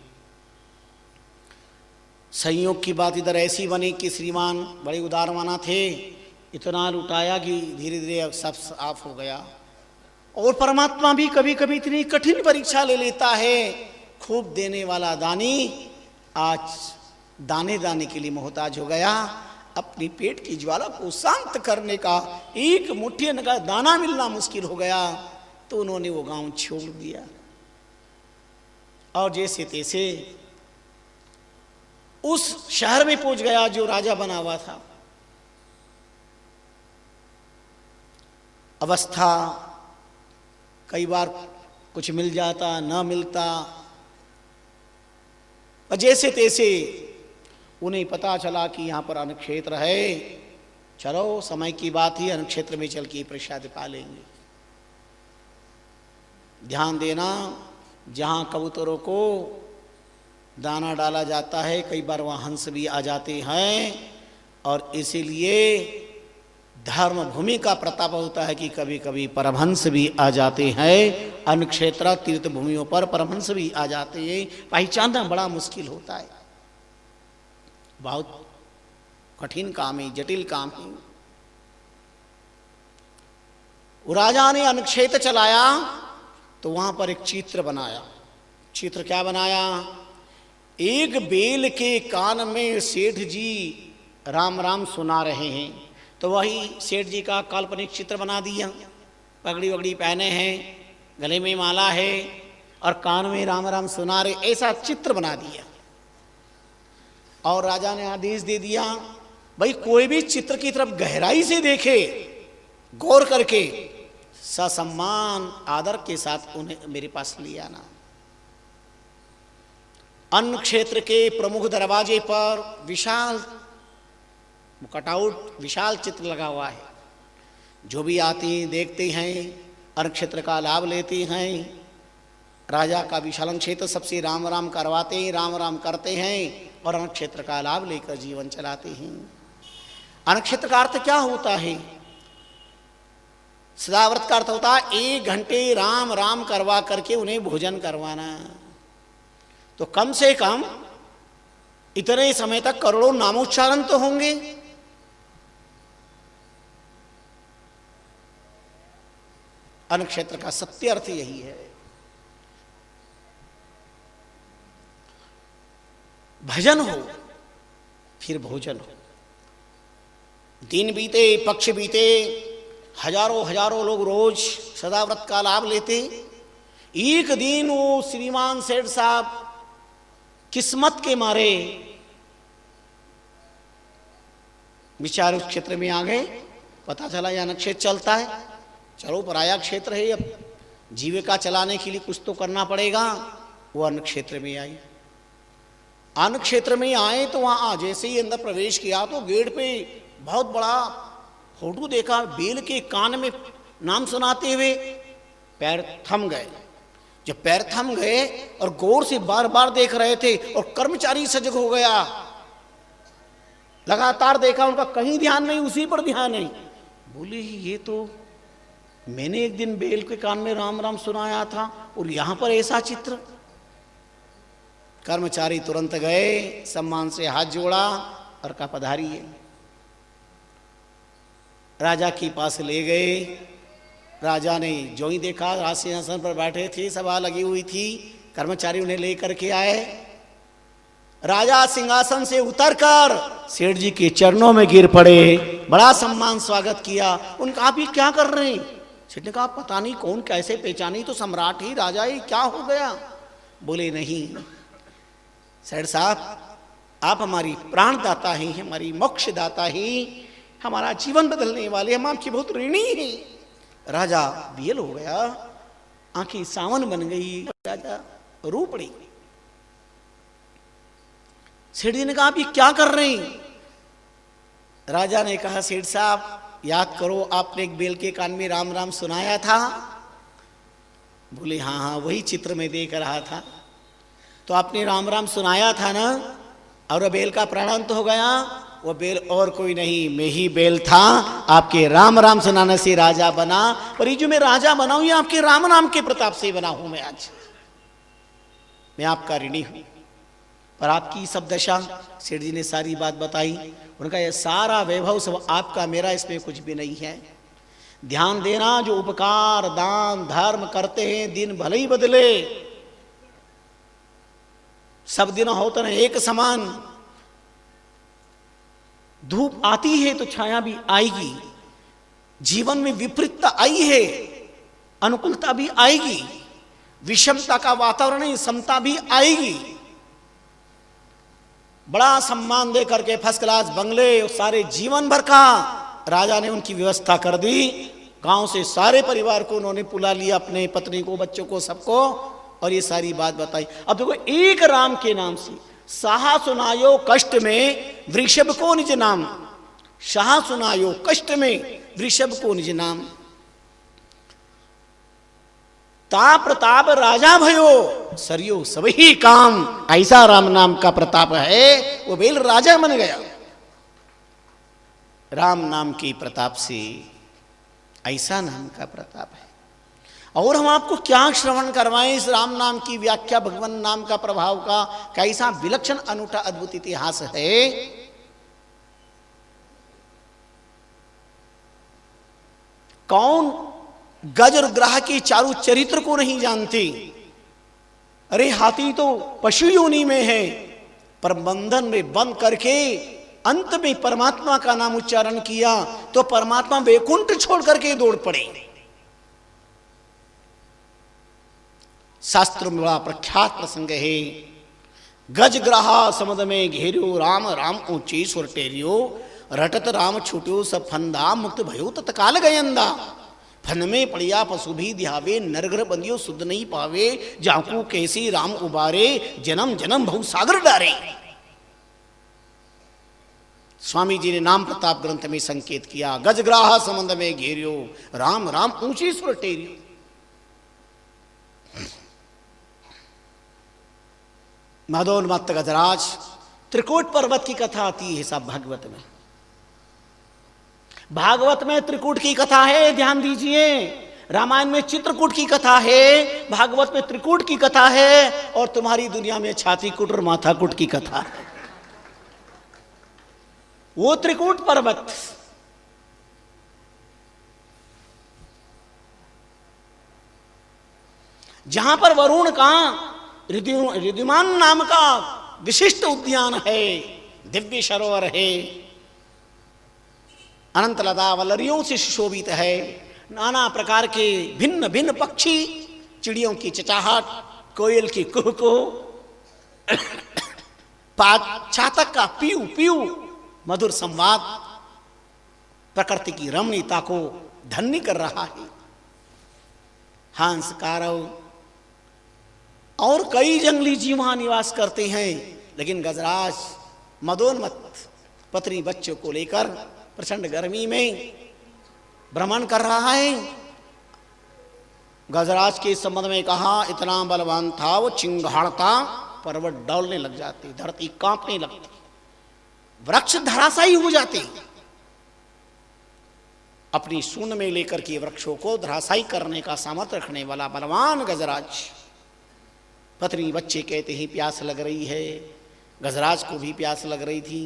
संयोग की बात इधर ऐसी बनी कि श्रीमान बड़े उदारमाना थे, इतना लुटाया कि धीरे धीरे सब साफ हो गया। और परमात्मा भी कभी कभी इतनी कठिन परीक्षा ले लेता है। खूब देने वाला दानी आज दाने दाने के लिए मोहताज हो गया। अपनी पेट की ज्वाला को शांत करने का एक मुट्ठी अन्न का दाना मिलना मुश्किल हो गया, तो उन्होंने वो गांव छोड़ दिया और जैसे तैसे उस शहर में पहुंच गया जो राजा बना हुआ था। अवस्था, कई बार कुछ मिल जाता, न मिलता, और जैसे तैसे उन्हें पता चला कि यहाँ पर अन्न क्षेत्र है, चलो समय की बात ही, अन्न क्षेत्र में चल के प्रसाद पा लेंगे। ध्यान देना, जहाँ कबूतरों को दाना डाला जाता है कई बार वहाँ हंस भी आ जाते हैं, और इसीलिए धर्म भूमि का प्रताप होता है कि कभी कभी परमहंस भी आ जाते हैं। अन्न क्षेत्र तीर्थ भूमियों पर परमहंस भी आ जाते हैं, पहचानना बड़ा मुश्किल होता है, बहुत कठिन काम है, जटिल काम है। वो राजा ने अन्न क्षेत्र चलाया तो वहां पर एक चित्र बनाया। चित्र क्या बनाया? एक बेल के कान में सेठ जी राम राम सुना रहे हैं, तो वही सेठ जी का काल्पनिक चित्र बना दिया। पगड़ी वगड़ी पहने हैं, गले में माला है और कान में राम राम सुना रहे, ऐसा चित्र बना दिया। और राजा ने आदेश दे दिया, भाई कोई भी चित्र की तरफ गहराई से देखे, गौर करके ससम्मान आदर के साथ उन्हें मेरे पास ले आना। अन्न क्षेत्र के प्रमुख दरवाजे पर विशाल कटआउट, विशाल चित्र लगा हुआ है। जो भी आते हैं देखते हैं, अन्न क्षेत्र का लाभ लेते हैं। राजा का विशाल अन्न क्षेत्र सबसे राम राम करवाते हैं, राम राम करते हैं और अन्न क्षेत्र का लाभ लेकर जीवन चलाते हैं। अन्न क्षेत्र का अर्थ क्या होता है? सदाव्रत का अर्थ होता है 1 घंटे राम राम करवा करके उन्हें भोजन करवाना। तो कम से कम इतने समय तक करोड़ों नामोच्चारण तो होंगे। अन्न क्षेत्र का सत्य अर्थ यही है। भजन हो फिर भोजन हो। दिन बीते पक्ष बीते, हजारों हजारों लोग रोज सदाव्रत का लाभ लेते। एक दिन वो श्रीमान सेठ साहब किस्मत के मारे विचार उस क्षेत्र में आ गए। पता चला यह क्षेत्र चलता है, चलो पराया क्षेत्र है, अब जीविका चलाने के लिए कुछ तो करना पड़ेगा। वो अन्न क्षेत्र में आई। अन्न क्षेत्र में आए तो वहां जैसे ही अंदर प्रवेश किया तो गेट पे बहुत बड़ा फोटो देखा, बेल के कान में नाम सुनाते हुए। पैर थम गए। जब पैर थम गए और गौर से बार बार देख रहे थे और कर्मचारी सजग हो गया, लगातार देखा, उनका कहीं ध्यान नहीं, उसी पर ध्यान नहीं। बोले ये तो मैंने एक दिन बेल के कान में राम राम सुनाया था और यहां पर ऐसा चित्र। कर्मचारी तुरंत गए, सम्मान से हाथ जोड़ा और कहा पधारिए। राजा के पास ले गए। राजा ने जो ही देखा, राज सिंहासन पर बैठे थे, सभा लगी हुई थी, कर्मचारी उन्हें लेकर के आए। राजा सिंहासन से उतरकर सेठ जी के चरणों में गिर पड़े, बड़ा सम्मान स्वागत किया। उनका आप ये क्या कर रहे हैं? सेठ ने कहा पता नहीं कौन कैसे पहचानी, तो सम्राट ही राजा ही, क्या हो गया? बोले नहीं सेठ साहब, आप हमारी प्राणदाता ही, हमारी मोक्षदाता ही, हमारा जीवन बदलने वाले, हम आपकी बहुत ऋणी हैं। राजा बेल हो गया, आंखें सावन बन गई, राजा रो पड़ी। सेठ जी ने कहा आप ये क्या कर रहे हैं? राजा ने कहा सेठ साहब याद करो, आपने एक बेल के कान में राम राम सुनाया था। बोले हाँ हाँ वही चित्र में देख रहा था। तो आपने राम राम सुनाया था ना, और बेल का प्राणांत हो गया। वो बेल और कोई नहीं, मैं ही बेल था। आपके राम राम सुनाने से राजा बना, पर ये जो मैं राजा बना हूं ये आपके राम नाम के प्रताप से बना हूं। मैं आज मैं आपका ऋणी हूं, पर आपकी सब दशा। सेठ जी ने सारी बात बताई। उनका यह सारा वैभव सब आपका, मेरा इसमें कुछ भी नहीं है। ध्यान देना, जो उपकार दान धर्म करते हैं दिन भले ही बदले, सब दिन होता नहीं एक समान। धूप आती है तो छाया भी आएगी। जीवन में विपरीतता आई है, अनुकूलता भी आएगी। विषमता का वातावरण है, समता भी आएगी। बड़ा सम्मान दे करके फर्स्ट क्लास बंगले और सारे जीवन भर का राजा ने उनकी व्यवस्था कर दी। गांव से सारे परिवार को उन्होंने बुला लिया, अपने पत्नी को, बच्चों को, सबको, और ये सारी बात बताई। अब देखो एक राम के नाम से साहा सुनायो कष्ट में वृषभ को निज नाम। शाह सुनायो कष्ट में वृषभ को निज नाम। ता प्रताप राजा भयो सरियो सबही काम। ऐसा राम नाम का प्रताप है, वो बेल राजा बन गया राम नाम के प्रताप से। ऐसा नाम का प्रताप है। और हम आपको क्या श्रवण करवाएं इस राम नाम की व्याख्या, भगवान नाम का प्रभाव का कैसा विलक्षण अनूठा अद्भुत इतिहास है। कौन गज और ग्राह के चारु चरित्र को नहीं जानते? अरे हाथी तो पशु योनि में है, पर बंधन में बंद करके अंत में परमात्मा का नाम उच्चारण किया तो परमात्मा वैकुंठ छोड़ करके दौड़ पड़े। शास्त्र में बड़ा प्रख्यात प्रसंग है। गजग्राहा समुद्र में घेरियो राम, राम ऊंची सुर टेरियो, रटत राम छूटियो सब फंदा, मुक्त भयो तत्काल गयंदा। फन में पड़िया पशु भी ध्यावे, नरग्रह बंदियो सुध नहीं पावे, जाकू कैसी राम उबारे, जन्म जन्म बहु सागर डारे। स्वामी जी ने नाम प्रताप ग्रंथ में संकेत किया, गजग्राहा समुद्र में घेरियो राम, राम ऊंची सुर टेरियो। मदोन्मत्त गजराज, त्रिकूट पर्वत की कथा आती है सब भागवत में। भागवत में त्रिकूट की कथा है, ध्यान दीजिए। रामायण में चित्रकूट की कथा है, भागवत में त्रिकूट की कथा है, और तुम्हारी दुनिया में छातीकूट और माथाकूट की कथा है। वो त्रिकूट पर्वत, जहां पर वरुण का ऋद्धिमान नाम का विशिष्ट उद्यान है, दिव्य सरोवर है, अनंत लता वल्लरियों से सुशोभित है, नाना प्रकार के भिन्न भिन्न पक्षी, चिड़ियों की चचाहट, कोयल की कुह कुह, चातक का पीऊ पीऊ मधुर संवाद प्रकृति की रमणीयता को धन्य कर रहा है। हंस, कारव और कई जंगली जीव वहां निवास करते हैं, लेकिन गजराज मदोन्मत्त पत्नी बच्चों को लेकर प्रचंड गर्मी में भ्रमण कर रहा है। गजराज के संबंध में कहा, इतना बलवान था वो, चिंगाड़ता पर्वत डोलने लग जाते, धरती कांपने लगती, वृक्ष धराशायी हो जाते। अपनी सूंड में लेकर के वृक्षों को धराशायी करने का सामर्थ्य रखने वाला बलवान गजराज। पत्नी बच्चे कहते ही प्यास लग रही है, गजराज को भी प्यास लग रही थी।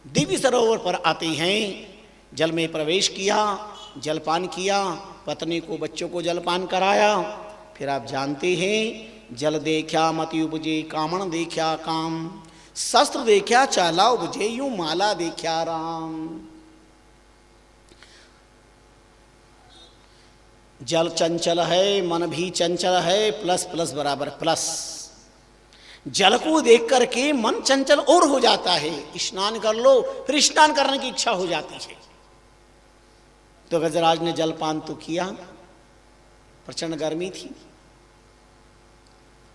दिव्य सरोवर पर आते हैं, जल में प्रवेश किया, जलपान किया, पत्नी को बच्चों को जलपान कराया। फिर आप जानते हैं, जल देखा मति उपजे, कामण देखा काम, शस्त्र देखा चाला उपजे, यूं माला देखा राम। जल चंचल है, मन भी चंचल है, प्लस प्लस बराबर प्लस। जल को देख करके मन चंचल और हो जाता है, स्नान कर लो, फिर स्नान करने की इच्छा हो जाती है। तो गजराज ने जलपान तो किया, प्रचंड गर्मी थी,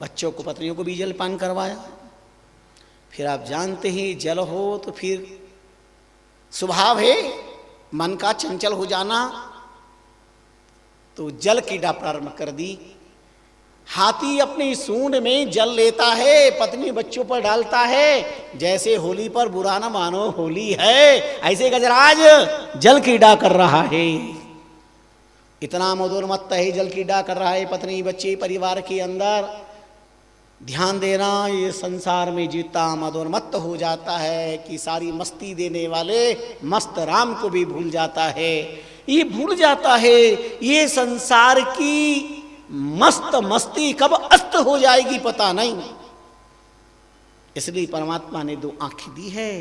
बच्चों को पत्नियों को भी जलपान करवाया। फिर आप जानते हैं, जल हो तो फिर स्वभाव है मन का चंचल हो जाना, तो जल क्रीड़ा प्रारंभ कर दी। हाथी अपनी सूंड में जल लेता है, पत्नी बच्चों पर डालता है, जैसे होली पर बुरा न मानो होली है, ऐसे गजराज जल क्रीड़ा कर रहा है। इतना मदोन्मत्त है, जल क्रीड़ा कर रहा है पत्नी बच्चे परिवार के अंदर। ध्यान देना, ये संसार में जीता मदोन्मत्त हो जाता है कि सारी मस्ती देने वाले मस्त राम को भी भूल जाता है। ये भूल जाता है ये संसार की मस्त मस्ती कब अस्त हो जाएगी पता नहीं। इसलिए परमात्मा ने दो आंखें दी है,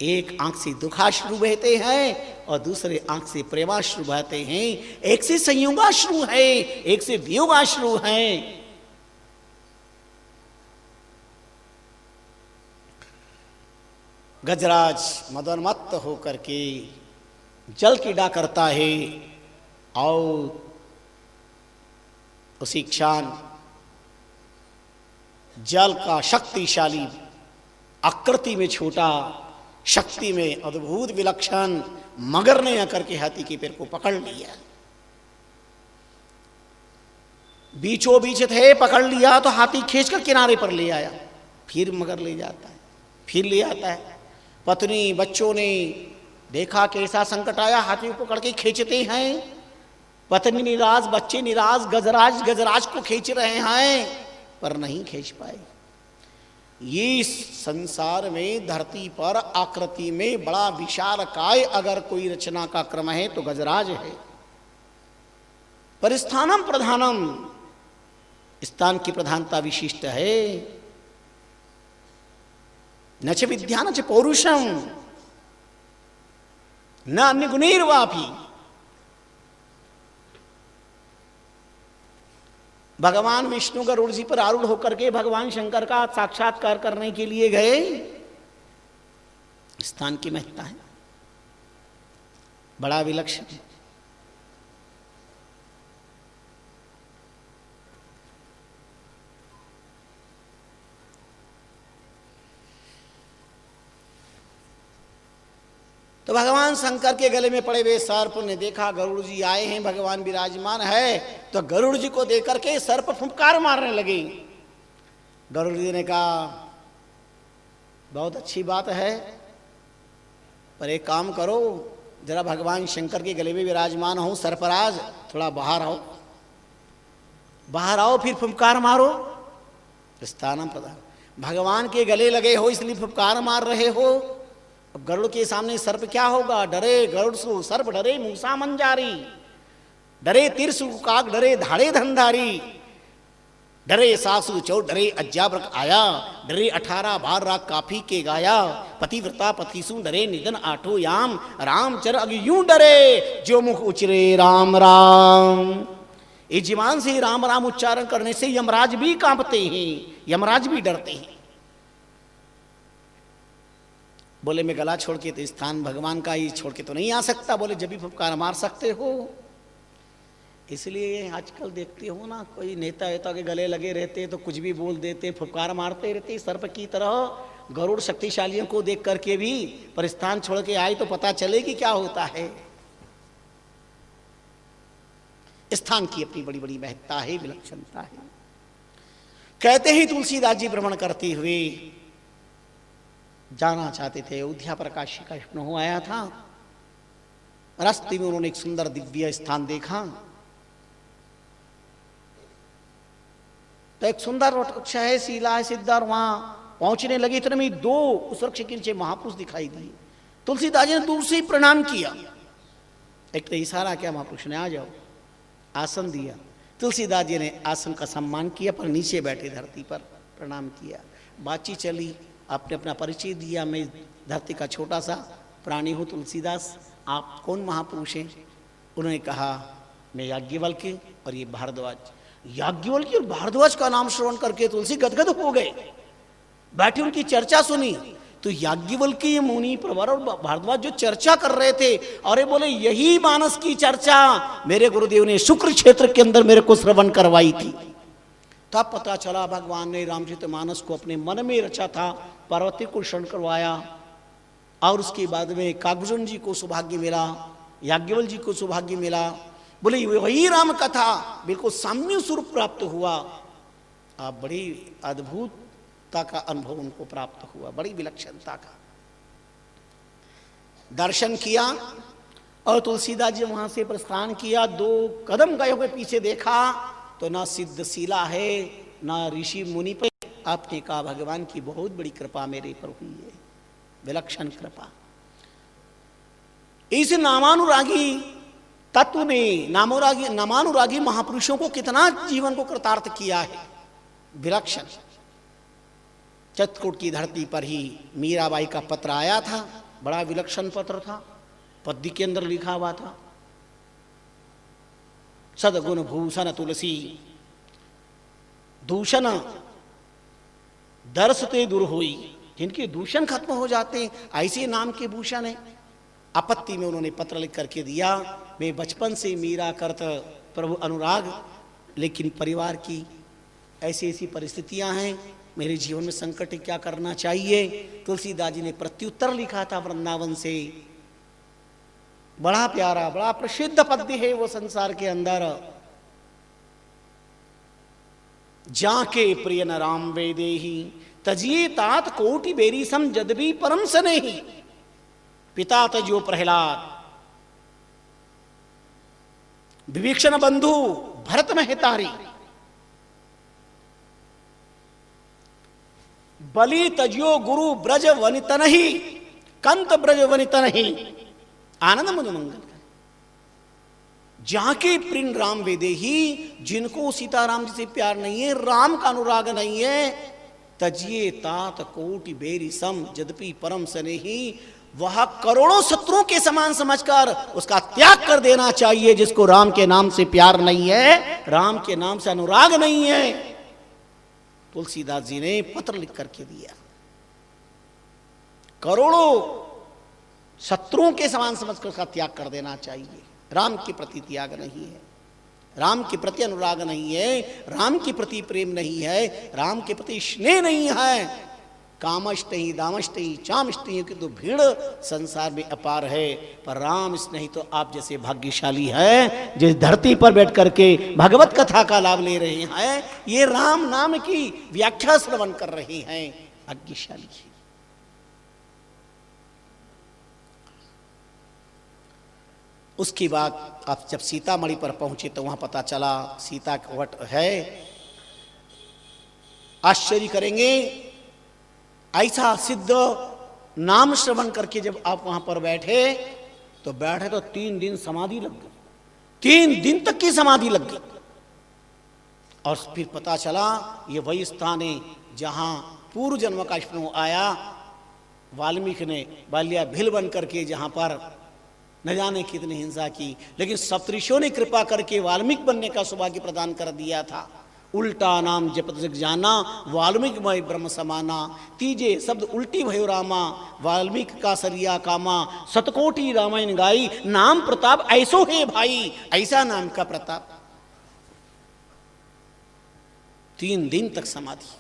एक आंख से दुखाश्रु बहते हैं और दूसरे आंख से प्रेमाश्रु बहते हैं। एक से संयोगाश्रु है, एक से वियोगाश्रु है। गजराज मदोन्मत्त होकर के जल क्रीड़ा करता है और उसी क्षण जल का शक्तिशाली, आकृति में छोटा, शक्ति में अद्भुत विलक्षण मगर ने आकर के हाथी के पैर को पकड़ लिया। बीचों बीच थे, पकड़ लिया तो हाथी खींचकर किनारे पर ले आया, फिर मगर ले जाता है, फिर ले आता है। पत्नी बच्चों ने देखा कैसा संकट आया, हाथी को पकड़ के खींचते हैं, पत्नी निराश, बच्चे निराश, गजराज को खींच रहे हैं पर नहीं खींच पाए। ये संसार में धरती पर आकृति में बड़ा विशालकाय अगर कोई रचना का क्रम है तो गजराज है। पर स्थानम प्रधानम, स्थान की प्रधानता विशिष्ट है। न च विद्या न च पौरुषम न अन्य गुणैर्वापि। भगवान विष्णु गरुड़ जी पर आरूढ़ होकर के भगवान शंकर का साक्षात्कार करने के लिए गए। स्थान की महत्ता है, बड़ा विलक्षण है। तो भगवान शंकर के गले में पड़े हुए सर्प ने देखा गरुड़ जी आए हैं, भगवान विराजमान है, तो गरुड़ जी को देख करके सर्प फुंकार मारने लगे। गरुड़ जी ने कहा बहुत अच्छी बात है, पर एक काम करो, जरा भगवान शंकर के गले में विराजमान हो सर्पराज, थोड़ा बाहर आओ। बाहर आओ फिर फुफकार मारो। स्थानम प्रदान, भगवान के गले लगे हो इसलिए फुफकार मार रहे हो। अब गरुड़ के सामने सर्प क्या होगा? डरे गरुड़ सु सर्प डरे मूसा मंजारी, डरे तिरसु काक डरे धाड़े धनधारी, डरे सासु चौर डरे अज्जाब्रक आया, डरे 18 बार राग काफी के गाया, पतिव्रता पतिसु डरे निधन आठो याम, रामचर अग यूं डरे जो मुख उचरे राम राम। इस जीवान से राम राम उच्चारण करने से यमराज भी कांपते हैं, यमराज भी डरते हैं। बोले मैं गला छोड़ के तो स्थान भगवान का ही छोड़ के तो नहीं आ सकता। बोले जब भी फुफकार मार सकते हो। इसलिए आजकल देखते हो ना, कोई नेता वेता के गले लगे रहते तो कुछ भी बोल देते, फुफकार मारते रहते सर्प की तरह। गरुड़ शक्तिशालियों को देख करके भी पर स्थान छोड़ के आए तो पता चले कि क्या होता है। स्थान की अपनी बड़ी बड़ी महत्ता है, विलक्षणता है। कहते ही तुलसीदास जी भ्रमण करते हुए जाना चाहते थे। अयोध्या पर काशी का स्नो आया था। रास्ते में उन्होंने एक सुंदर दिव्य स्थान देखा। तो एक सुंदर वृक्ष है, शीला है, सिद्धार, वहां पहुंचने लगे इतने में 2 उस वृक्ष के नीचे महापुरुष दिखाई दिए। तुलसीदास जी ने दूर से ही प्रणाम किया। एक तो इशारा किया, महापुरुष ने आ जाओ, आसन दिया। तुलसीदास जी ने आसन का सम्मान किया, पर नीचे बैठे धरती पर प्रणाम किया। बातचीत चली, आपने अपना परिचय दिया। मैं धरती का छोटा सा प्राणी हूँ तुलसीदास, आप कौन महापुरुष हैं? उन्होंने कहा मैं याज्ञवल्क्य और ये भारद्वाज। याज्ञवल्क्य और भारद्वाज का नाम श्रवण करके तुलसी गदगद हो गए। बैठे उनकी चर्चा सुनी तो याज्ञवल्क्य मुनि प्रवर और भारद्वाज जो चर्चा कर रहे थे, अरे बोले यही मानस की चर्चा मेरे गुरुदेव ने शुक्र क्षेत्र के अंदर मेरे को श्रवण करवाई थी। तब पता चला भगवान ने रामचरितमानस को अपने मन में रचा था, पार्वती को श्रवण करवाया। और उसके बाद में काकभूषण जी को सौभाग्य मिला, याज्ञवल्क्य जी को सौभाग्य मिला। बोले वही राम कथा बिल्कुल साम्य स्वरूप प्राप्त हुआ। आप बड़ी अद्भुतता का अनुभव उनको प्राप्त हुआ, बड़ी विलक्षणता का दर्शन किया। और तुलसीदास जी वहां से प्रस्थान किया। 2 कदम गए हुए पीछे देखा तो ना सिद्ध शिला है ना ऋषि मुनि पे। आपने कहा भगवान की बहुत बड़ी कृपा मेरे पर हुई है, विलक्षण कृपा। इस नामानुरागी तत्व ने नामानुरागी महापुरुषों को कितना जीवन को कृतार्थ किया है, विलक्षण। चित्रकूट की धरती पर ही मीराबाई का पत्र आया था, बड़ा विलक्षण पत्र था। पद्य के अंदर लिखा हुआ था, सदगुण भूषण तुलसी दूषण दर्शते दूर हुई। जिनके दूषण खत्म हो जाते हैं ऐसे नाम के भूषण है। आपत्ति में उन्होंने पत्र लिख करके दिया, मैं बचपन से मीरा करत प्रभु अनुराग, लेकिन परिवार की ऐसी ऐसी परिस्थितियां हैं, मेरे जीवन में संकट क्या करना चाहिए। तुलसीदास जी ने प्रत्युत्तर लिखा था वृंदावन से। बड़ा प्यारा, बड़ा प्रसिद्ध पद्य है वो संसार के अंदर। जाके प्रिय न राम वेदेहि तजिए तात कोटि बेरी सम जदबी परम सनेहि। पिता तजो प्रहलाद विभीषण बंधु भरत में हितारी। बलि तजियो गुरु ब्रज वनितन ही कंत ब्रज वनितन ही। आनंद मधु मंगल जाके प्रिय राम वेदेहि, जिनको सीताराम जी से प्यार नहीं है, राम का अनुराग नहीं है, तजिए तात कोटि बेरी सम यद्यपि परम सनेहि। वह करोड़ों शत्रुओं के समान समझकर उसका त्याग कर देना चाहिए जिसको राम के नाम से प्यार नहीं है, राम के नाम से अनुराग नहीं है। तुलसीदास जी ने पत्र लिख करके दिया, करोड़ों शत्रुओं के समान समझकर उसका त्याग कर देना चाहिए। राम के प्रति त्याग नहीं है, राम के प्रति अनुराग नहीं है, राम के प्रति प्रेम नहीं है, राम के प्रति स्नेह नहीं है। कामष्टही दामष्टही चामष्टही की तो भीड़ संसार में अपार है, पर राम स्नेही तो आप जैसे भाग्यशाली है जिस धरती पर बैठ करके भगवत कथा का लाभ ले रहे हैं, ये राम नाम की व्याख्या श्रवण कर रहे हैं, भाग्यशाली है। उसके बाद आप जब सीतामढ़ी पर पहुंचे तो वहां पता चला सीता वट है। आश्चर्य करेंगे, ऐसा सिद्ध नाम श्रवण करके जब आप वहां पर बैठे तो 3 दिन समाधि लग गई, 3 दिन तक की समाधि लग गई। और फिर पता चला ये वही स्थान है जहां पूर्व जन्म का स्मरण आया। वाल्मीकि ने बाल्या भिल बन करके जहां पर न जाने कितनी हिंसा की, लेकिन सप्तऋषियों ने कृपा करके वाल्मीकि बनने का सौभाग्य प्रदान कर दिया था। उल्टा नाम जपत जग जाना, वाल्मीकि मय ब्रह्म समाना। तीजे शब्द उल्टी भयो रामा, वाल्मीकि का सरिया कामा। सतकोटि रामायण गाई, नाम प्रताप ऐसो है भाई, ऐसा नाम का प्रताप। 3 दिन तक समाधि।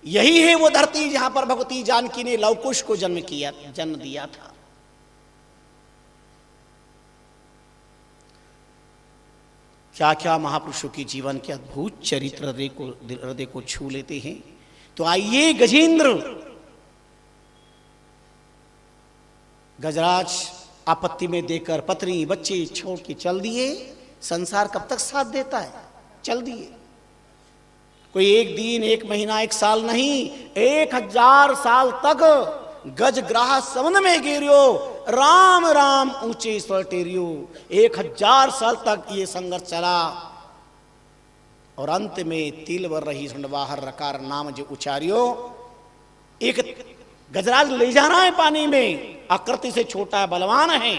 यही है वो धरती जहां पर भगवती जानकी ने लवकुश को जन्म दिया था। क्या क्या महापुरुषों के जीवन के अद्भुत चरित्र हृदय को छू लेते हैं। तो आइए गजेंद्र, गजराज आपत्ति में देकर पत्नी बच्चे छोड़ के चल दिए। संसार कब तक साथ देता है, चल दिए। कोई 1 दिन 1 महीना 1 साल नहीं, 1000 साल तक गजग्राह समन में गिरियो, राम राम ऊंचे स्वर टेरियो। 1000 साल तक ये संघर्ष चला और अंत में तिल वर रही बाहर रकार नाम जो उचारियो। एक गजराज ले जा रहा है पानी में, आकृति से छोटा है, बलवान है,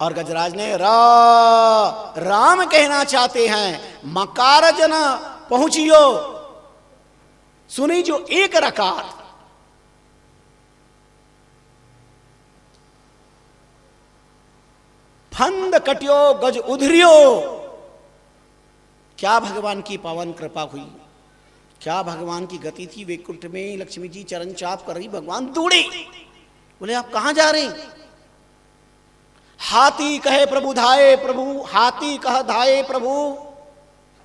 और गजराज ने राम कहना चाहते हैं। मकार जन पहुंचियो, सुनी जो एक रकार। फंद कटियो गज उधरियो। क्या भगवान की पावन कृपा हुई, क्या भगवान की गति थी। वैकुंठ में लक्ष्मी जी चरण चाप कर रही, भगवान दौड़े, बोले आप कहां जा रहे। हाथी कहे प्रभु धाये प्रभु, हाथी कह धाये प्रभु,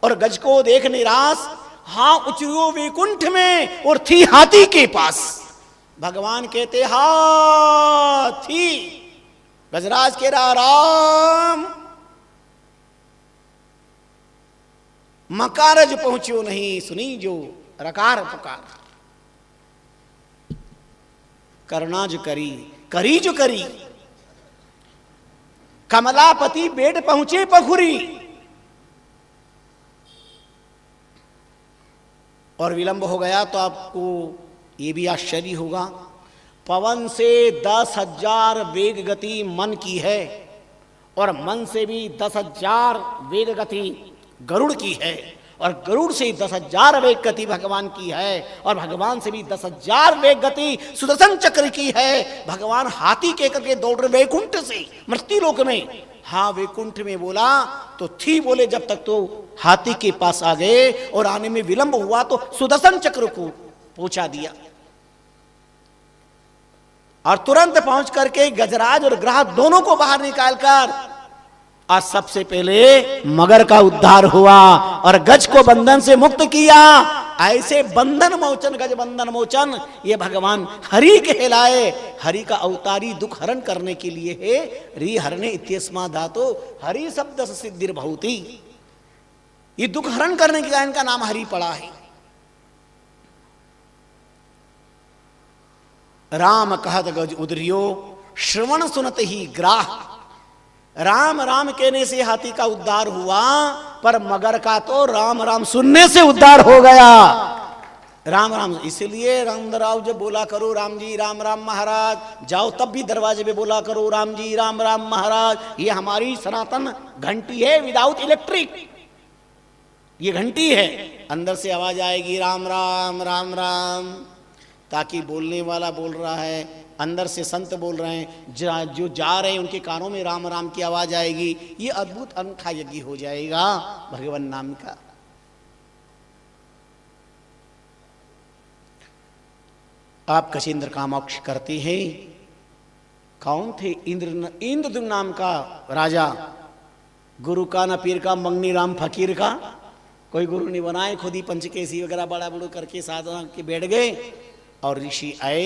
और गज को देख निराश। हाँ उचरियो वैकुंठ में और थी हाथी के पास। भगवान कहते हाथी, गजराज कह रहा राम। मकारज पहुंचियो नहीं, सुनी जो रकार पुकार। करना जो करी, करी जो करी। कमलापति बेट पहुंचे पखुरी, और विलंब हो गया तो आपको ये भी आश्चर्य होगा। पवन से 10,000 वेग गति मन की है, और मन से भी 10,000 वेग गति गरुड़ की है, और गरुड़ से 10,000 वेग गति भगवान की है, और भगवान से भी 10,000 वेग गति सुदर्शन चक्र की है। भगवान हाथी कह करके दौड़ रहे वैकुंठ से मृत्यु लोक में। हाँ वैकुंठ में बोला तो थी, बोले जब तक तो हाथी के पास आ गए, और आने में विलंब हुआ तो सुदर्शन चक्र को पहुंचा दिया, और तुरंत पहुंच करके गजराज और ग्राह दोनों को बाहर निकालकर आज सबसे पहले मगर का उद्धार हुआ और गज को बंधन से मुक्त किया। ऐसे बंधन मोचन, गज बंधन मोचन, ये भगवान हरि कहलाए। हरि का अवतारी दुख हरण करने के लिए है। री हरणे इत्यस्मा धातो हरि शब्द सिद्धिर भवति। ये दुख हरण करने के कारण का नाम हरि पड़ा है। राम कहत गज उदरियो, श्रवण सुनत ही ग्राह। राम राम कहने से हाथी का उद्धार हुआ, पर मगर का तो राम राम सुनने से उद्धार हो गया। राम राम, इसलिए रामराव जब बोला करो राम जी राम राम महाराज, जाओ तब भी दरवाजे पे बोला करो राम जी राम राम महाराज। ये हमारी सनातन घंटी है, विदाउट इलेक्ट्रिक ये घंटी है। अंदर से आवाज आएगी राम राम राम राम, ताकि बोलने वाला बोल रहा है, अंदर से संत बोल रहे हैं, जो जा रहे हैं उनके कानों में राम राम की आवाज आएगी। ये अद्भुत अनोखा यज्ञ हो जाएगा भगवान नाम का। आप गजेंद्र का मोक्ष करते हैं। कौन थे? इंद्र नाम का राजा, गुरु का न पीर का, मंगनी राम फकीर का। कोई गुरु नहीं बनाए, खुद ही पंचकेसी वगैरह बड़ा बड़ू करके साधना के बैठ गए, और ऋषि आए